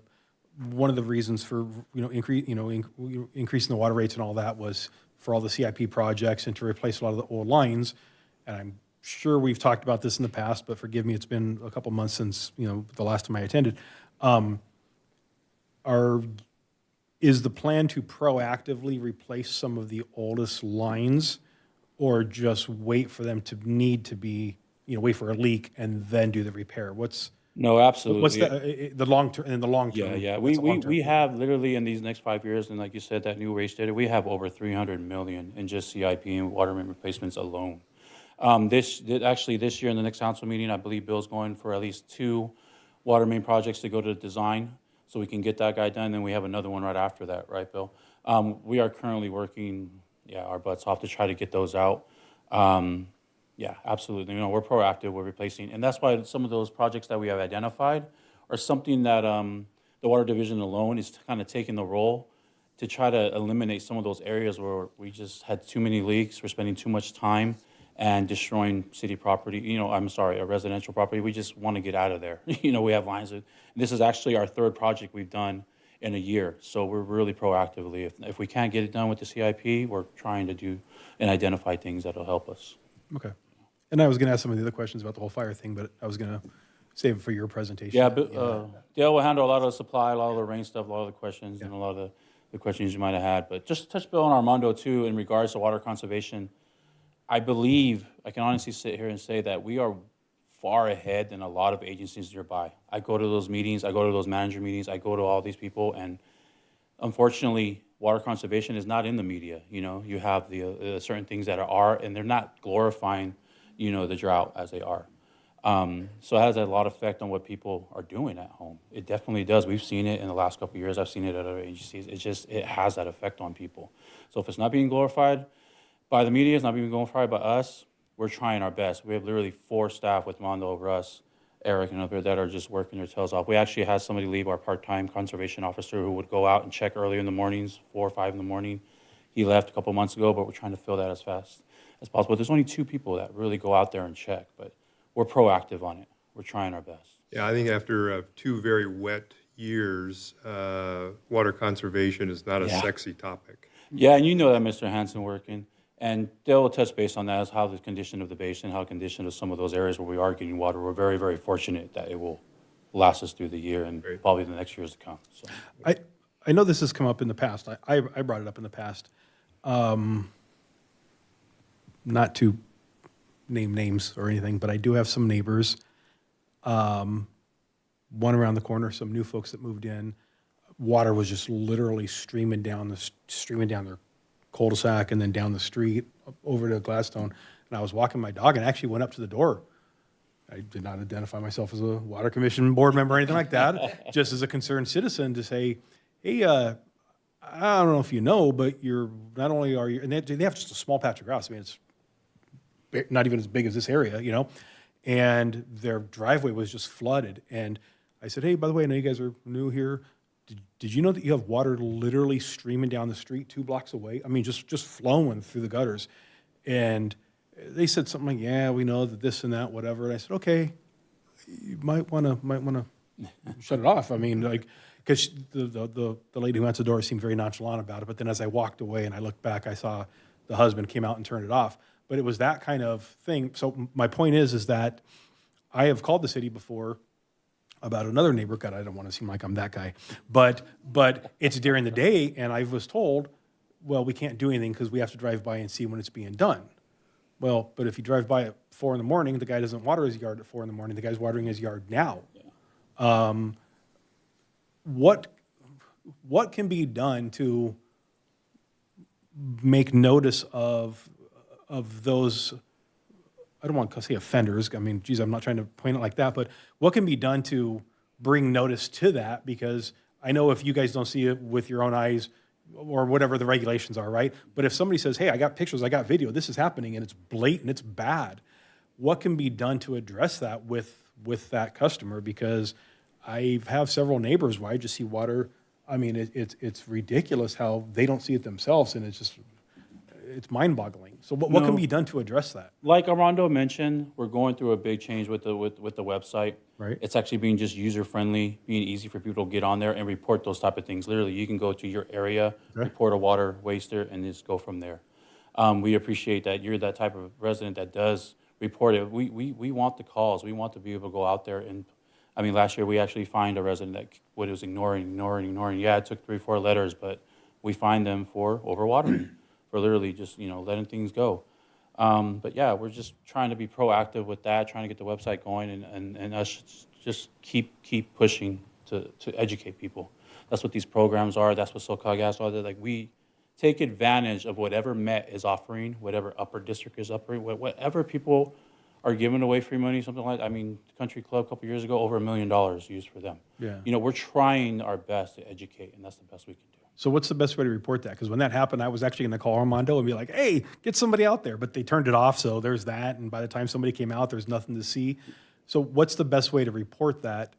one of the reasons for increasing the water rates and all that was for all the CIP projects and to replace a lot of the old lines. And I'm sure we've talked about this in the past, but forgive me, it's been a couple months since, you know, the last time I attended. Is the plan to proactively replace some of the oldest lines, or just wait for them to need to be, you know, wait for a leak and then do the repair? No, absolutely. What's the long term, in the long term? Yeah. what's the long term? We have literally in these next 5 years, and like you said, that new waste data, we have over 300 million in just CIP and water main replacements alone. This year in the next council meeting, I believe Bill's going for at least 2 water main projects to go to design, so we can get that guy done. Then we have another one right after that, right, Bill? We are currently working, our butts off to try to get those out. Yeah, absolutely. You know, we're proactive, we're replacing. And that's why some of those projects that we have identified are something that the Water Division alone is kind of taking the role to try to eliminate some of those areas where we just had too many leaks, we're spending too much time and destroying city property, you know, a residential property. We just want to get out of there. You know, we have lines of, this is actually our 3rd project we've done in a year. So we're really proactively, if we can't get it done with the CIP, we're trying to do and identify things that'll help us. Okay. And I was going to ask some of the other questions about the whole fire thing, but I was going to save it for your presentation. Yeah, but Dale will handle a lot of the supply, a lot of the rain stuff, a lot of the questions, and a lot of the questions you might have had. But just to touch Bill and Armando too, in regards to water conservation, I believe, I can honestly sit here and say that we are far ahead than a lot of agencies nearby. I go to those meetings, I go to those manager meetings, I go to all these people, and unfortunately, water conservation is not in the media. You know, you have the certain things that are, and they're not glorifying, you know, the drought as they are. So it has a lot of effect on what people are doing at home. It definitely does. We've seen it in the last couple of years. I've seen it at other agencies. It has that effect on people. So if it's not being glorified by the media, it's not being glorified by us, we're trying our best. We have literally 4 staff with Mondo over us, Eric and other that are just working their tails off. We actually had somebody leave, our part-time conservation officer, who would go out and check early in the mornings, 4 or 5 in the morning. He left a couple months ago, but we're trying to fill that as fast as possible. There's only 2 people that really go out there and check, but we're proactive on it. We're trying our best. Yeah, I think after 2 very wet years, water conservation is not a Yeah. sexy topic. Yeah, and you know that, Mr. Hanson, working. And they'll touch base on that, as how the condition of the basin, how the condition of some of those areas where we are getting water. We're very, very fortunate that it will last us through the year and Great. probably the next years to come. So, I know this has come up in the past. I brought it up in the past. Not to name names or anything, but I do have some neighbors. One around the corner, some new folks that moved in. Water was just literally streaming down their cul-de-sac and then down the street over to Gladstone. And I was walking my dog and actually went up to the door. I did not identify myself as a water commission board member or anything like that, just as a concerned citizen to say, hey, I don't know if you know, but you're not only are you, and they have just a small patch of grass. I mean, it's not even as big as this area, you know, and their driveway was just flooded. And I said, hey, by the way, I know you guys are new here. Did you know that you have water literally streaming down the street 2 blocks away? I mean, just flowing through the gutters. And they said something like, yeah, we know that this and that, whatever. And I said, okay, you might want to shut it off. I mean, like, because the lady who answered the door seemed very nonchalant about it. But then as I walked away and I looked back, I saw the husband came out and turned it off. But it was that kind of thing. So my point is that I have called the city before about another neighbor. God, I don't want to seem like I'm that guy. But it's during the day, and I was told, well, we can't do anything because we have to drive by and see when it's being done. Well, but if you drive by at 4 in the morning, the guy doesn't water his yard at 4 in the morning. The guy's watering his yard now. What can be done to make notice of those, I don't want to say offenders, I mean, geez, I'm not trying to point it like that, but what can be done to bring notice to that? Because I know if you guys don't see it with your own eyes or whatever the regulations are, right? But if somebody says, hey, I got pictures, I got video, this is happening and it's blatant, it's bad, what can be done to address that with that customer? Because I have several neighbors where I just see water, I mean, it's ridiculous how they don't see it themselves, and it's mind-boggling. So what can No. be done to address that? like Armando mentioned, we're going through a big change with the website. Right. It's actually being just user-friendly, being easy for people to get on there and report those type of things. Literally, you can go to your area, report a water waster, and just go from there. We appreciate that you're that type of resident that does report it. We want the calls. We want to be able to go out there and, I mean, last year we actually fined a resident that was ignoring. Yeah, it took 3 or 4 letters, but we fined them for overwatering, for literally just, letting things go. But yeah, we're just trying to be proactive with that, trying to get the website going and us just keep pushing to educate people. That's what these programs are. That's what SoCalGas are. They're like, we take advantage of whatever Met is offering, whatever Upper District is offering, whatever people are giving away free money, something like, I mean, Country Club a couple years ago, over $1 million used for them. Yeah. We're trying our best to educate, and that's the best we can do. So what's the best way to report that? Because when that happened, I was actually going to call Armando and be like, hey, get somebody out there. But they turned it off, so there's that. And by the time somebody came out, there's nothing to see. So what's the best way to report that?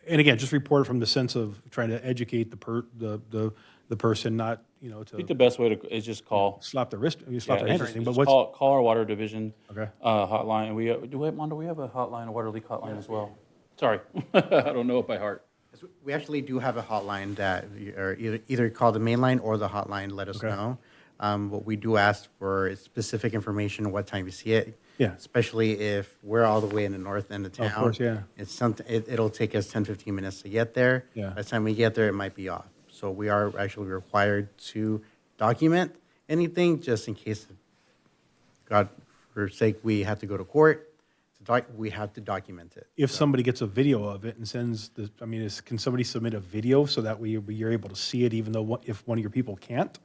And again, just report it from the sense of trying to educate the person, not, I think the best way is just call. slap their wrist, slap their Yeah, hand or just- anything. But just what's, call our water division Okay. hotline. And Mondo, we have a hotline, a water leak hotline as well. Sorry, I don't know it by heart. We actually do have a hotline that either call the main line or the hotline, let us Okay. know. But we do ask for specific information, what time you see it. Yeah. Especially if we're all the way in the north end of town. Of course, yeah. It's something, it'll take us 10, 15 minutes to get there. Yeah. By the time we get there, it might be off. So we are actually required to document anything just in case, God forsake, we have to go to court. We have to document it. if somebody gets a video of it and sends the, I mean, can somebody submit a video so that you're able to see it even though if one of your people can't?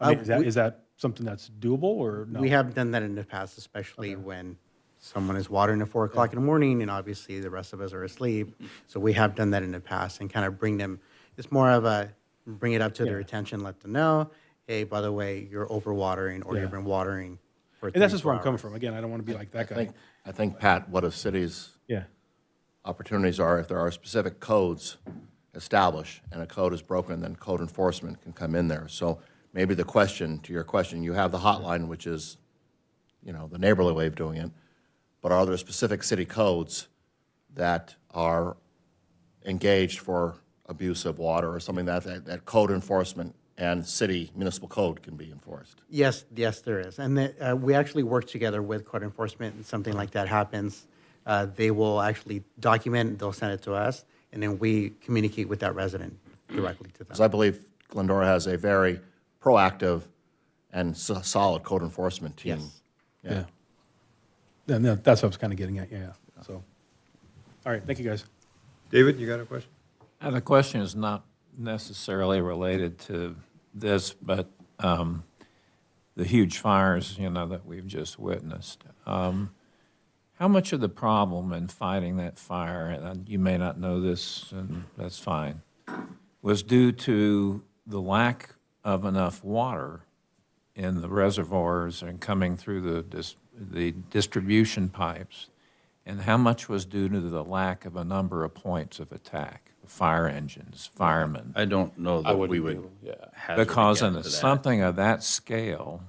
I mean, is that something that's doable or no? We have done that in the past, especially when someone is watering at 4 o'clock in the morning, and obviously the rest of us are asleep. So we have done that in the past and kind of bring them, it's more of a, bring it up to their Yeah. attention, let them know, hey, by the way, you're overwatering or Yeah. you've been watering for And that's just 3-4 where I'm coming hours. from. Again, I don't want to be like that guy. I think, Pat, what a city's Yeah. opportunities are if there are specific codes established and a code is broken, then code enforcement can come in there. So maybe the question, to your question, you have the hotline, which is, the neighborly way of doing it, but are there specific city codes that are engaged for abuse of water or something that code enforcement and city municipal code can be enforced? Yes, there is. And we actually work together with code enforcement, and something like that happens. They will actually document, they'll send it to us, and then we communicate with that resident directly to Because them. I believe Glendora has a very proactive and solid code enforcement team. Yes. Yeah. Yeah, that's what I was kind of getting at, yeah. So, all right, thank you, guys. David, you got a question? The question is not necessarily related to this, but the huge fires, that we've just witnessed. How much of the problem in fighting that fire, and you may not know this, and that's fine, was due to the lack of enough water in the reservoirs and coming through the distribution pipes? And how much was due to the lack of a number of points of attack, fire engines, firemen? I don't know I that wouldn't we be would able- yeah. hazard a Because guess in to that. something of that scale,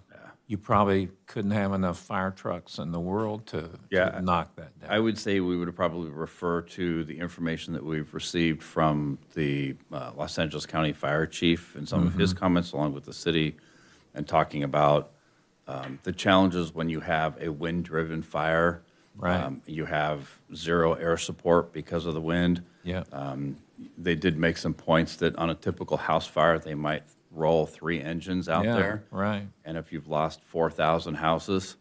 you probably couldn't have enough fire trucks in the world to Yeah, knock that down. I would say we would probably refer to the information that we've received from the Los Angeles County Fire Chief and some of his comments along with the city, and talking about the challenges when you have a wind-driven fire. Right. You have zero air support because of the wind. Yeah. They did make some points that on a typical house fire, they might roll 3 engines out Yeah, there. right. And if you've lost 4,000 houses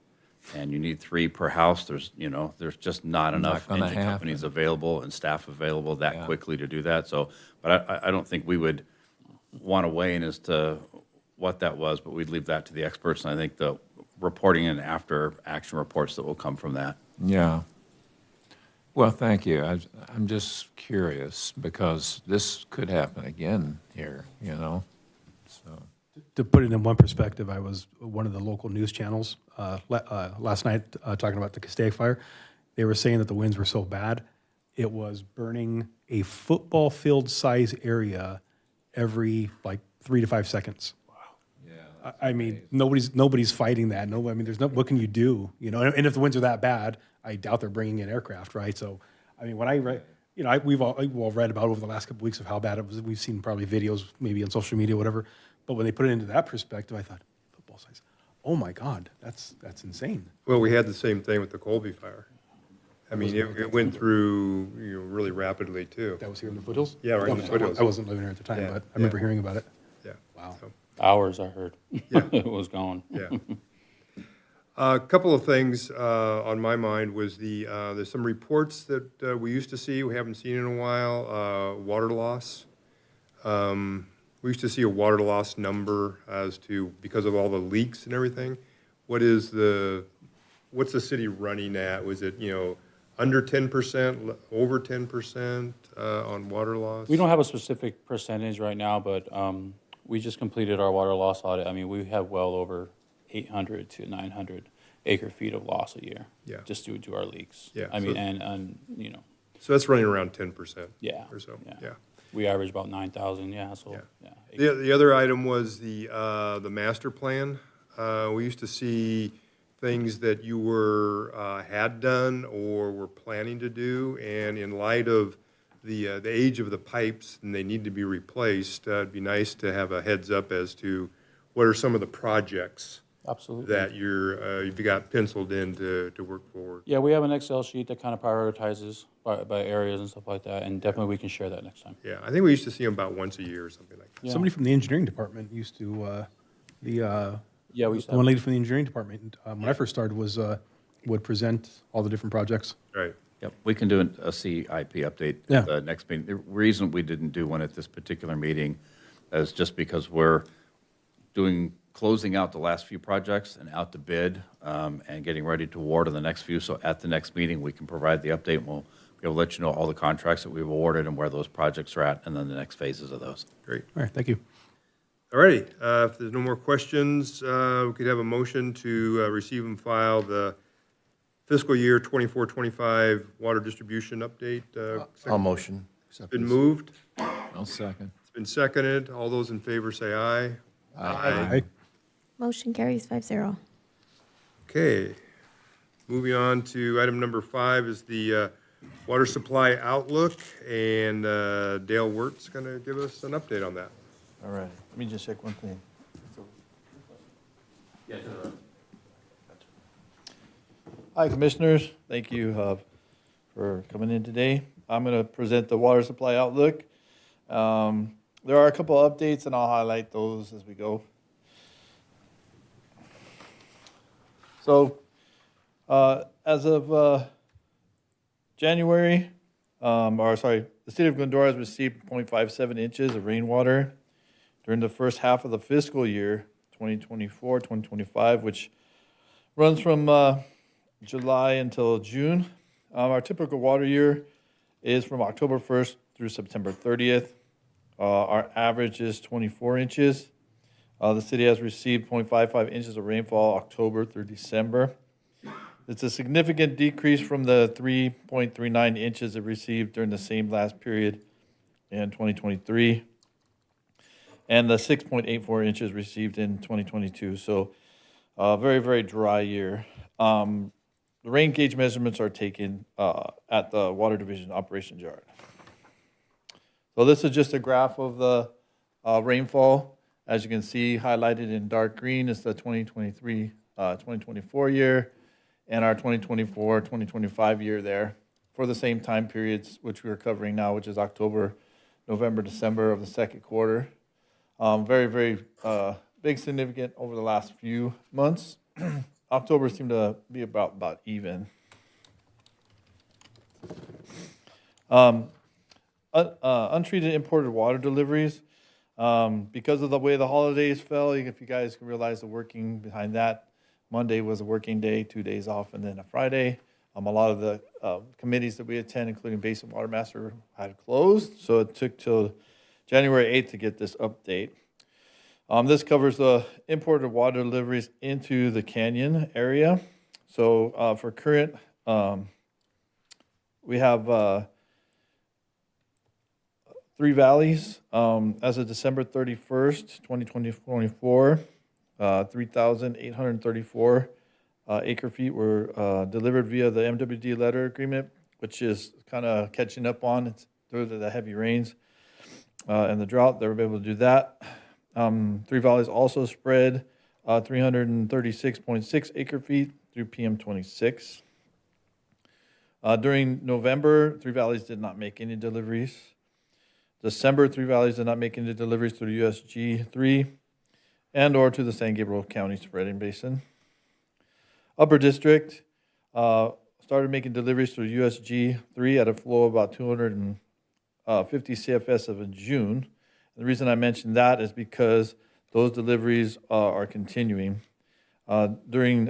and you need 3 per house, there's just not enough gonna engine companies available and staff available that Yeah. quickly to do that. So, but I don't think we would want to weigh in as to what that was, but we'd leave that to the experts. And I think the reporting and after action reports that will come from that. Yeah. Well, thank you. I'm just curious because this could happen again here, so. To put it in one perspective, I was one of the local news channels last night talking about the Castaic fire. They were saying that the winds were so bad, it was burning a football field size area every 3 to 5 seconds. Yeah. I mean, nobody's fighting that. No, I mean, what can you do? And if the winds are that bad, I doubt they're bringing in aircraft, right? So, I mean, when I read, we've all read about over the last couple of weeks of how bad it was. We've seen probably videos, maybe on social media, whatever. But when they put it into that perspective, I thought, football size. Oh my God, that's insane. Well, we had the same thing with the Colby fire. I mean, it went through, really rapidly too. That was here in the foothills. Yeah, right in the foothills. I wasn't living here at the time, Yeah, but I remember yeah. hearing about it. Yeah. Wow. So, Hours, I heard. Yeah. It was gone. yeah. A couple of things on my mind was there's some reports that we used to see, we haven't seen in a while, water loss. We used to see a water loss number because of all the leaks and everything. What's the city running at? Was it, under 10%, over 10% on water loss? We don't have a specific percentage right now, but we just completed our water loss audit. I mean, we have well over 800 to 900 acre feet of loss a year. Yeah. Just due to our leaks. Yeah, I mean, so- and So that's running around 10%. yeah. Or so, yeah. We average about 9,000, yeah, so, Yeah. yeah. The other item was the master plan. We used to see things that you had done or were planning to do, and in light of the age of the pipes and they need to be replaced, it'd be nice to have a heads up as to what are some of the projects Absolutely. that you've got penciled in to work forward. Yeah, we have an Excel sheet that kind of prioritizes by areas and stuff like that, and definitely we can share that next time. Yeah, I think we used to see them about once a year or something like that. Yeah. Somebody from the engineering department used to, Yeah, we used to one have, lady from the engineering department, when I first started, would present all the different projects. Right. Yep, we can do a CIP update Yeah. at the next meeting. The reason we didn't do one at this particular meeting is just because we're closing out the last few projects and out to bid, and getting ready to award on the next few. So at the next meeting, we can provide the update, and we'll be able to let you know all the contracts that we've awarded and where those projects are at, and then the next phases of those. Great. All right, thank you. All righty, if there's no more questions, we could have a motion to receive and file the fiscal year 24-25 water distribution update. I'll motion. Been moved, I'll second. it's been seconded. All those in favor say aye. Aye. Motion carries 5-0. Okay. Moving on to item number 5 is the water supply outlook, and Dale Wirt's going to give us an update on that. All right, let me just check one thing. Hi, Commissioners. Thank you for coming in today. I'm going to present the water supply outlook. There are a couple of updates, and I'll highlight those as we go. So, as of January, the city of Glendora has received 0.57 inches of rainwater during the first half of the fiscal year 2024-2025, which runs from July until June. Our typical water year is from October 1st through September 30th. Our average is 24 inches. The city has received 0.55 inches of rainfall October through December. It's a significant decrease from the 3.39 inches it received during the same last period in 2023, and the 6.84 inches received in 2022. So, very, very dry year. The rain gauge measurements are taken at the Water Division Operations Yard. So this is just a graph of the rainfall. As you can see, highlighted in dark green is the 2023-2024 year, and our 2024-2025 year there for the same time periods, which we are covering now, which is October, November, December of the second quarter. Very, very big, significant over the last few months. October seemed to be about even. Untreated imported water deliveries. Because of the way the holidays fell, if you guys can realize the working behind that, Monday was a working day, 2 days off, and then a Friday. A lot of the committees that we attend, including Basin Water Master, had closed, so it took till January 8th to get this update. This covers the imported water deliveries into the canyon area. So for current, we have 3 valleys. As of December 31st, 2024, 3,834 acre feet were delivered via the MWD letter agreement, which is kind of catching up on it through the heavy rains and the drought. They were able to do that. 3 valleys also spread 336.6 acre feet through PM26. During November, 3 valleys did not make any deliveries. December, 3 valleys did not make any deliveries through USG 3 and or to the San Gabriel County spreading basin. Upper District started making deliveries through USG 3 at a flow of about 250 CFS of in June. The reason I mention that is because those deliveries are continuing. During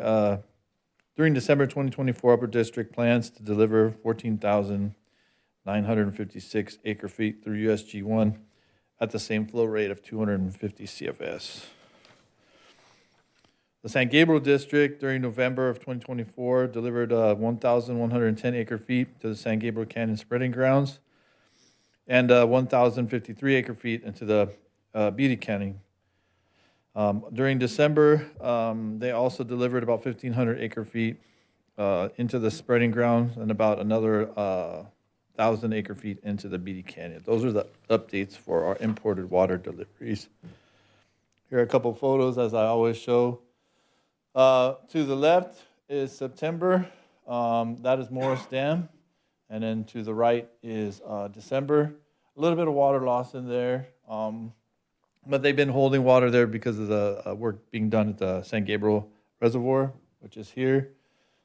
December 2024, Upper District plans to deliver 14,956 acre feet through USG 1 at the same flow rate of 250 CFS. The San Gabriel District during November of 2024 delivered 1,110 acre feet to the San Gabriel Canyon spreading grounds and 1,053 acre feet into the Beatty Canyon. During December, they also delivered about 1,500 acre feet into the spreading grounds and about another 1,000 acre feet into the Beatty Canyon. Those are the updates for our imported water deliveries. Here are a couple photos, as I always show. To the left is September. That is Morris Dam. And then to the right is December. A little bit of water loss in there. But they've been holding water there because of the work being done at the San Gabriel Reservoir, which is here.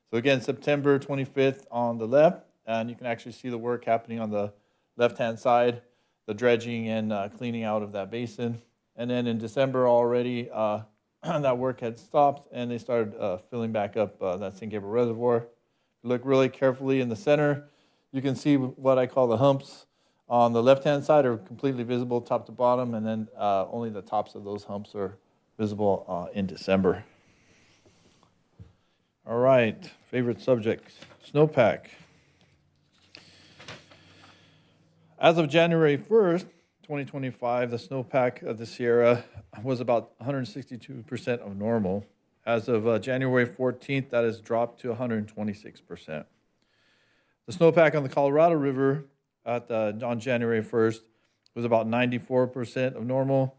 So again, September 25th on the left. And you can actually see the work happening on the left-hand side, the dredging and cleaning out of that basin. And then in December already, that work had stopped, and they started filling back up that San Gabriel Reservoir. If you look really carefully in the center, you can see what I call the humps on the left-hand side are completely visible top to bottom, and then only the tops of those humps are visible in December. All right, favorite subject, snowpack. As of January 1st, 2025, the snowpack of the Sierra was about 162% of normal. As of January 14th, that has dropped to 126%. The snowpack on the Colorado River on January 1st was about 94% of normal.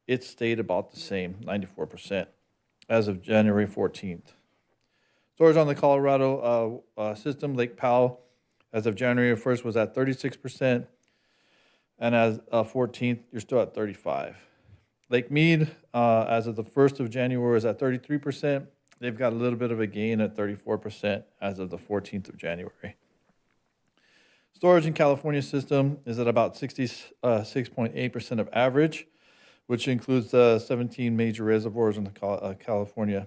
It stayed about the same, 94%, as of January 14th. Storage on the Colorado system, Lake Powell, as of January 1st was at 36%, and as 14th, you're still at 35%. Lake Mead, as of the 1st of January, is at 33%. They've got a little bit of a gain at 34% as of the 14th of January. Storage in California system is at about 66.8% of average, which includes the 17 major reservoirs in the California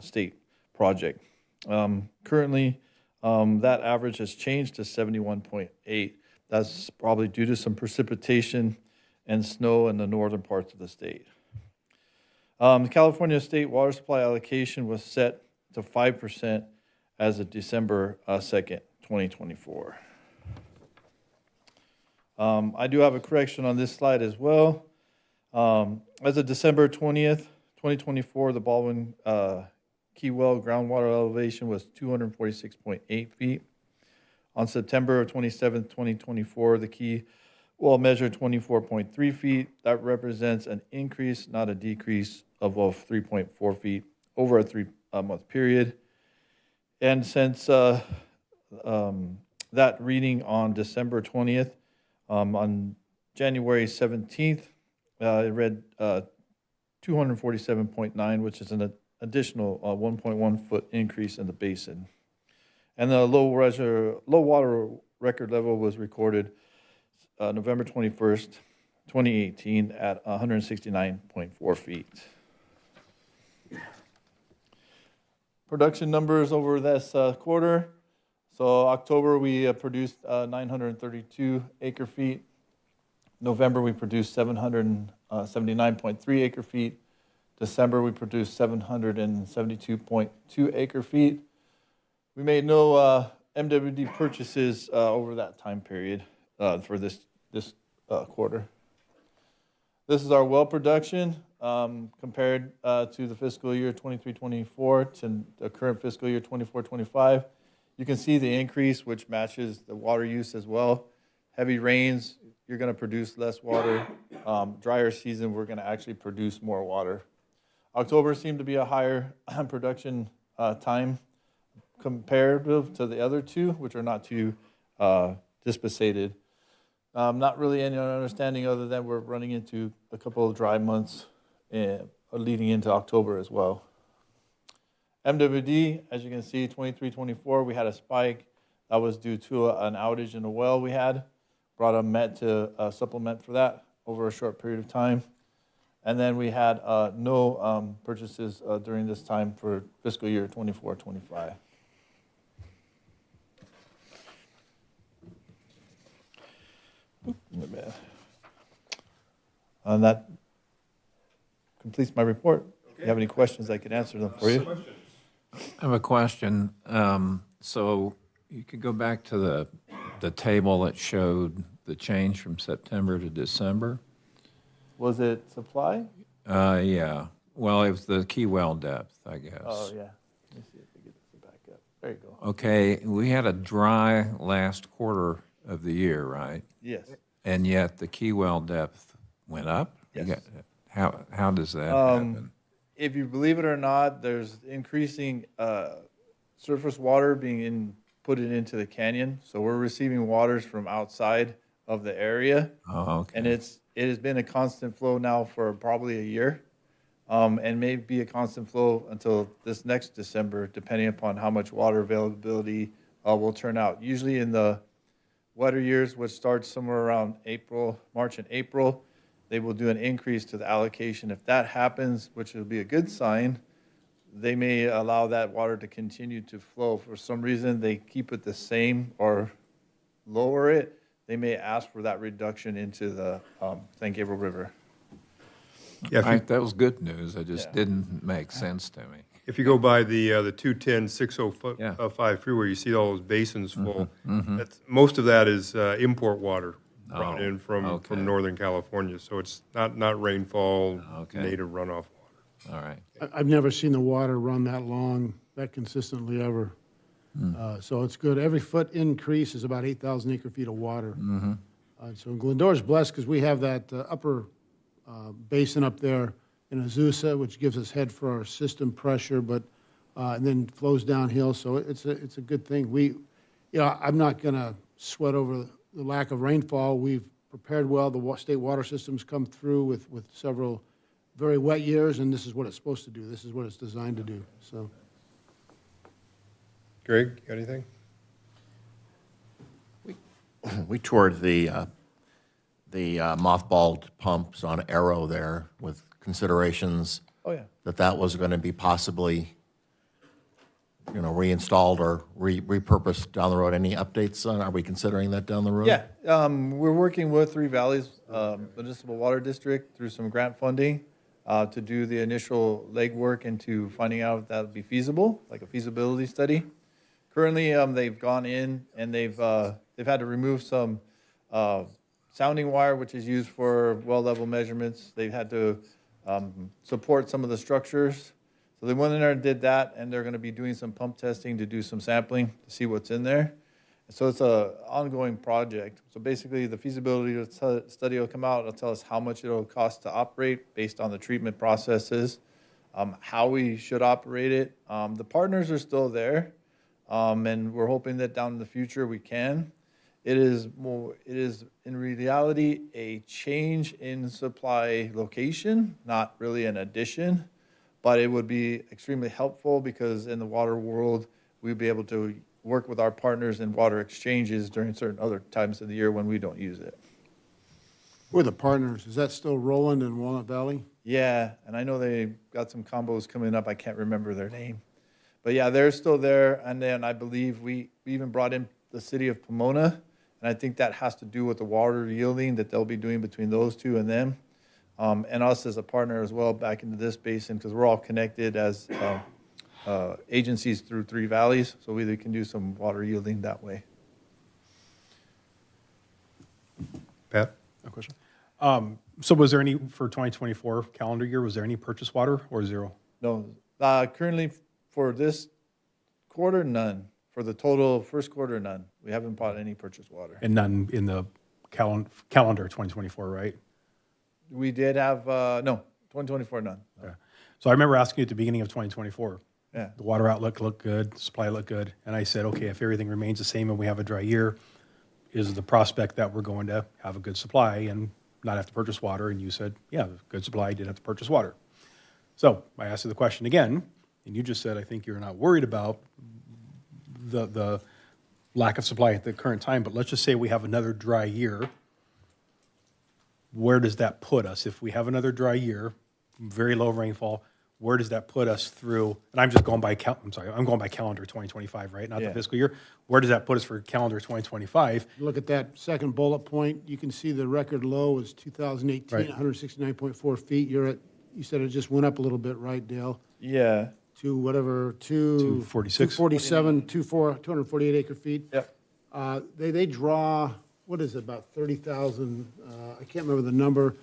state project. Currently, that average has changed to 71.8. That's probably due to some precipitation and snow in the northern parts of the state. The California state water supply allocation was set to 5% as of December 2nd, 2024. I do have a correction on this slide as well. As of December 20th, 2024, the Baldwin Key Well groundwater elevation was 246.8 feet. On September 27th, 2024, the Key Well measured 24.3 feet. That represents an increase, not a decrease, of 3.4 feet over a 3-month period. And since that reading on December 20th, on January 17th, it read 247.9, which is an additional 1.1 foot increase in the basin. And the low water record level was recorded November 21st, 2018 at 169.4 feet. Production numbers over this quarter. So October, we produced 932 acre feet. November, we produced 779.3 acre feet. December, we produced 772.2 acre feet. We made no MWD purchases over that time period for this quarter. This is our well production compared to the fiscal year 23-24 to the current fiscal year 24-25. You can see the increase, which matches the water use as well. Heavy rains, you're going to produce less water. Drier season, we're going to actually produce more water. October seemed to be a higher production time comparative to the other two, which are not too dispesated. Not really any understanding other than we're running into a couple of dry months leading into October as well. MWD, as you can see, 23-24, we had a spike. That was due to an outage in a well we had. Brought a Met to supplement for that over a short period of time. And then we had no purchases during this time for fiscal year 24-25. And that completes my report. If you have any questions, I can answer them for you. I have a question. So you could go back to the table that showed the change from September to December. Was it supply? Yeah. Well, it was the key well depth, I guess. Oh, yeah. Let me see if I get this back up. There you go. Okay, we had a dry last quarter of the year, right? Yes. And yet the key well depth went up? Yes. How does that happen? If you believe it or not, there's increasing surface water being put into the canyon. So we're receiving waters from outside of the area. Oh, okay. And it has been a constant flow now for probably a year, and may be a constant flow until this next December, depending upon how much water availability will turn out. Usually in the wetter years, which starts somewhere around March and April, they will do an increase to the allocation. If that happens, which will be a good sign, they may allow that water to continue to flow. For some reason, they keep it the same or lower it. They may ask for that reduction into the San Gabriel River. Yeah, if you- That was good news. It just Yeah. didn't make sense to me. If you go by the 210, Yeah. 605 freeway, you see all those basins full. Most of that is import water brought Oh, in from okay. Northern California. So it's not rainfall, Okay. native runoff water. All right. I've never seen the water run that long, that consistently ever. So it's good. Every foot increase is about 8,000 acre feet of water. So Glendora's blessed because we have that upper basin up there in Azusa, which gives us head for our system pressure, but, and then flows downhill. So it's a good thing. I'm not going to sweat over the lack of rainfall. We've prepared well. The state water system's come through with several very wet years, and this is what it's supposed to do. This is what it's designed to do, so. Greg, you got anything? We toured the mothballed pumps on Arrow there with considerations Oh, yeah. that was going to be possibly, reinstalled or repurposed down the road. Any updates on, are we considering that down the road? Yeah, we're working with Three Valleys Municipal Water District through some grant funding to do the initial legwork into finding out if that would be feasible, like a feasibility study. Currently, they've gone in and they've had to remove some sounding wire, which is used for well level measurements. They've had to support some of the structures. So they went in there and did that, and they're going to be doing some pump testing to do some sampling to see what's in there. So it's an ongoing project. So basically, the feasibility study will come out. It'll tell us how much it'll cost to operate based on the treatment processes, how we should operate it. The partners are still there, and we're hoping that down in the future we can. It is in reality a change in supply location, not really an addition, but it would be extremely helpful because in the water world, we'd be able to work with our partners in water exchanges during certain other times of the year when we don't use it. Who are the partners? Is that still Roland and Walnut Valley? Yeah, and I know they got some combos coming up. I can't remember their name. But yeah, they're still there. And then I believe we even brought in the city of Pomona. And I think that has to do with the water yielding that they'll be doing between those two and them. And us as a partner as well back into this basin because we're all connected as agencies through Three Valleys. So we can do some water yielding that way. Pat? No question. So was there any, for 2024 calendar year, was there any purchase water or zero? No, currently for this quarter, none. For the total first quarter, none. We haven't bought any purchase water. And none in the calendar 2024, right? We did have, no, 2024, none. Okay. So I remember asking you at the beginning of 2024, Yeah. the water outlook looked good, supply looked good. And I said, okay, if everything remains the same and we have a dry year, is the prospect that we're going to have a good supply and not have to purchase water? And you said, yeah, good supply, didn't have to purchase water. So I asked you the question again, and you just said, I think you're not worried about the lack of supply at the current time, but let's just say we have another dry year. Where does that put us? If we have another dry year, very low rainfall, where does that put us through? And I'm just going by, I'm going by calendar 2025, right? Not the Yeah. fiscal year. Where does that put us for calendar 2025? Look at that second bullet point. You can see the record low was 2018, Right. 169.4 feet. You said it just went up a little bit, right, Dale? Yeah. To whatever, 246? 247, 248 acre feet. Yep. They draw, what is it, about 30,000, I can't remember the number,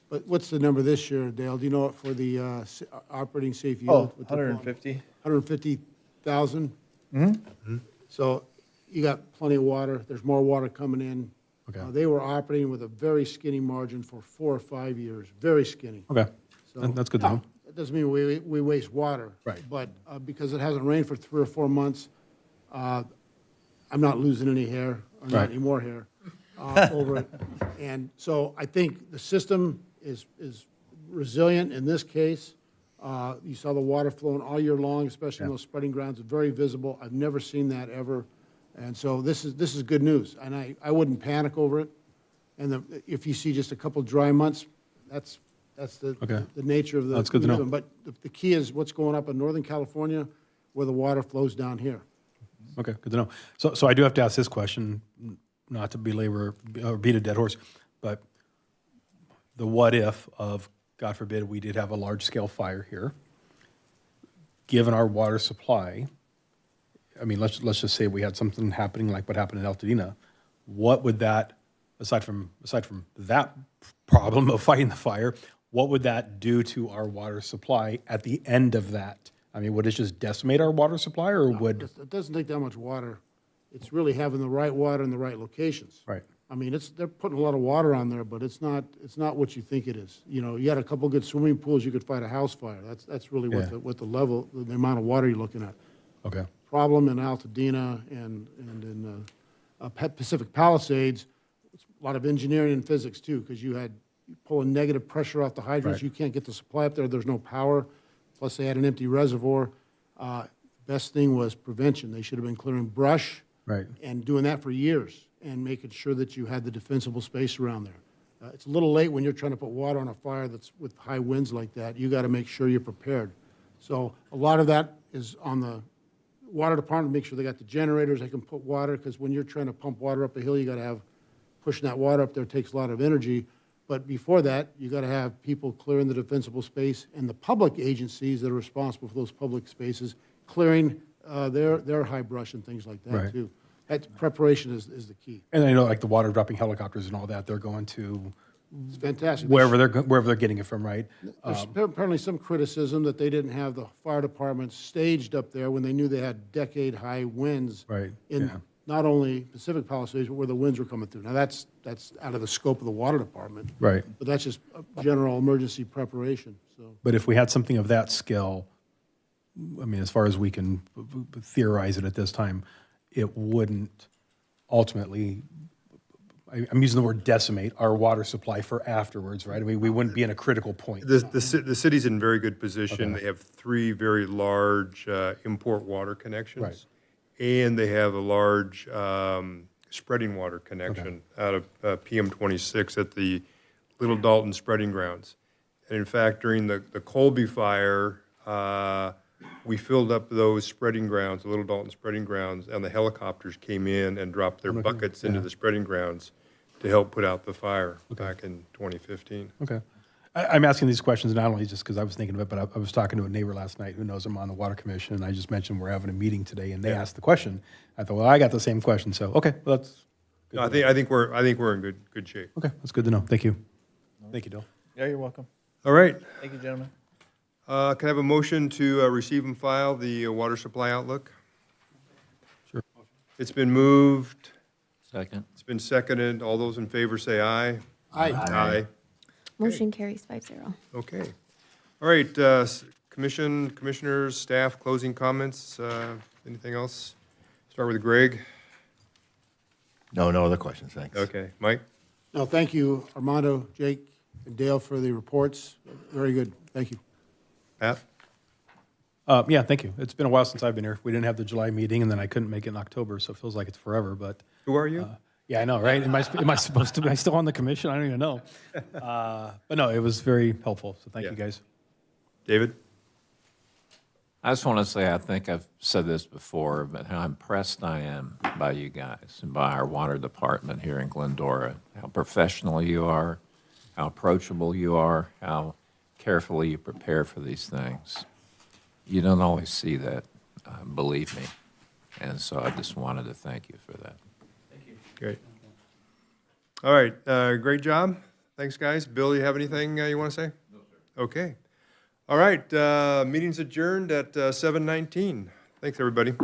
but what's the number this year, Dale? Do you know it for the operating safe yield? Oh, What they're calling it? 150. 150,000? Mm-hmm. So you got plenty of water. There's more water coming in. Okay. They were operating with a very skinny margin for 4 or 5 years, very skinny. Okay, So- that's good to know. That doesn't mean we waste water. Right. But because it hasn't rained for 3 or 4 months, I'm not losing any hair, or not Right. any more hair over it. And so I think the system is resilient in this case. You saw the water flowing all year long, especially in those spreading grounds, very visible. I've never seen that ever. And so this is good news. And I wouldn't panic over it. And if you see just a couple dry months, that's Okay. the nature of the. That's good to know. But the key is what's going up in Northern California where the water flows down here. Okay, good to know. So I do have to ask this question, not to belabor or beat a dead horse, but the what if of, God forbid, we did have a large-scale fire here. given our water supply, I mean, let's just say we had something happening like what happened in Altadena, what would that, aside from that problem of fighting the fire, what would that do to our water supply at the end of that? I mean, would it just decimate our water supply, or would? It doesn't take that much water. It's really having the right water in the right locations. Right. I mean, they're putting a lot of water on there, but it's not what you think it is. You know, you had a couple good swimming pools, you could fight a house fire. That's really Yeah. what the level, the amount of water you're looking at. Okay. Problem in Altadena and in Pacific Palisades, it's a lot of engineering and physics too, because you pulling negative pressure off the hydrants. Right. You can't get the supply up there. There's no power. Plus, they had an empty reservoir. Best thing was prevention. They should have been clearing brush. Right. And doing that for years and making sure that you had the defensible space around there. It's a little late when you're trying to put water on a fire that's with high winds like that. You got to make sure you're prepared. So a lot of that is on the water department, make sure they got the generators, they can put water, because when you're trying to pump water up a hill, you got to have, pushing that water up there takes a lot of energy. But before that, you got to have people clearing the defensible space, and the public agencies that are responsible for those public spaces clearing their high brush and things like that Right. too. That preparation is the key. And I know like the water dropping helicopters and all that, they're going to It's fantastic. wherever they're getting it from, right? There's apparently some criticism that they didn't have the fire department staged up there when they knew they had decade-high winds. Right, In yeah. not only Pacific Palisades, but where the winds were coming through. Now, that's out of the scope of the water department. Right. But that's just a general emergency preparation, so. But if we had something of that scale, I mean, as far as we can theorize it at this time, it wouldn't ultimately, I'm using the word decimate, our water supply for afterwards, right? I mean, we wouldn't be in a critical point. The city's in very good position. They have 3 very large import water connections. Right. And they have a large spreading water connection out of PM 26 at the Little Dalton Spreading Grounds. And in fact, during the Colby fire, we filled up those spreading grounds, the Little Dalton Spreading Grounds, and the helicopters came in and dropped their buckets into the spreading grounds to help put out the fire back in 2015. Okay. I'm asking these questions not only just because I was thinking of it, but I was talking to a neighbor last night who knows I'm on the Water Commission, and I just mentioned we're having a meeting today, and they asked the question. I thought, well, I got the same question, so, okay, well, that's, No, I think we're in good shape. okay, that's good to know. Thank you. Thank you, Dill. Yeah, you're welcome. All right. Thank you, gentlemen. Can I have a motion to receive and file the water supply outlook? Sure. It's been moved. Second. It's been seconded. All those in favor say aye. Aye. Motion carries 5-0. Okay. All right, commission, commissioners, staff, closing comments, anything else? Start with Greg. No other questions, thanks. Okay, Mike? No, thank you, Armando, Jake, and Dale for the reports. Very good. Thank you. Pat? Yeah, thank you. It's been a while since I've been here. We didn't have the July meeting, and then I couldn't make it in October, so it feels like it's forever, but, Who are you? yeah, I know, right? Am I supposed to, am I still on the commission? I don't even know. But no, it was very helpful, so thank Yeah. you, guys. David? I just want to say, I think I've said this before, but how impressed I am by you guys and by our water department here in Glendora. How professional you are, how approachable you are, how carefully you prepare for these things. You don't always see that, believe me. And so I just wanted to thank you for that. Great. All right, great job. Thanks, guys. Bill, you have anything you want to say? No, sir. Okay. All right, meeting's adjourned at 7:19. Thanks, everybody.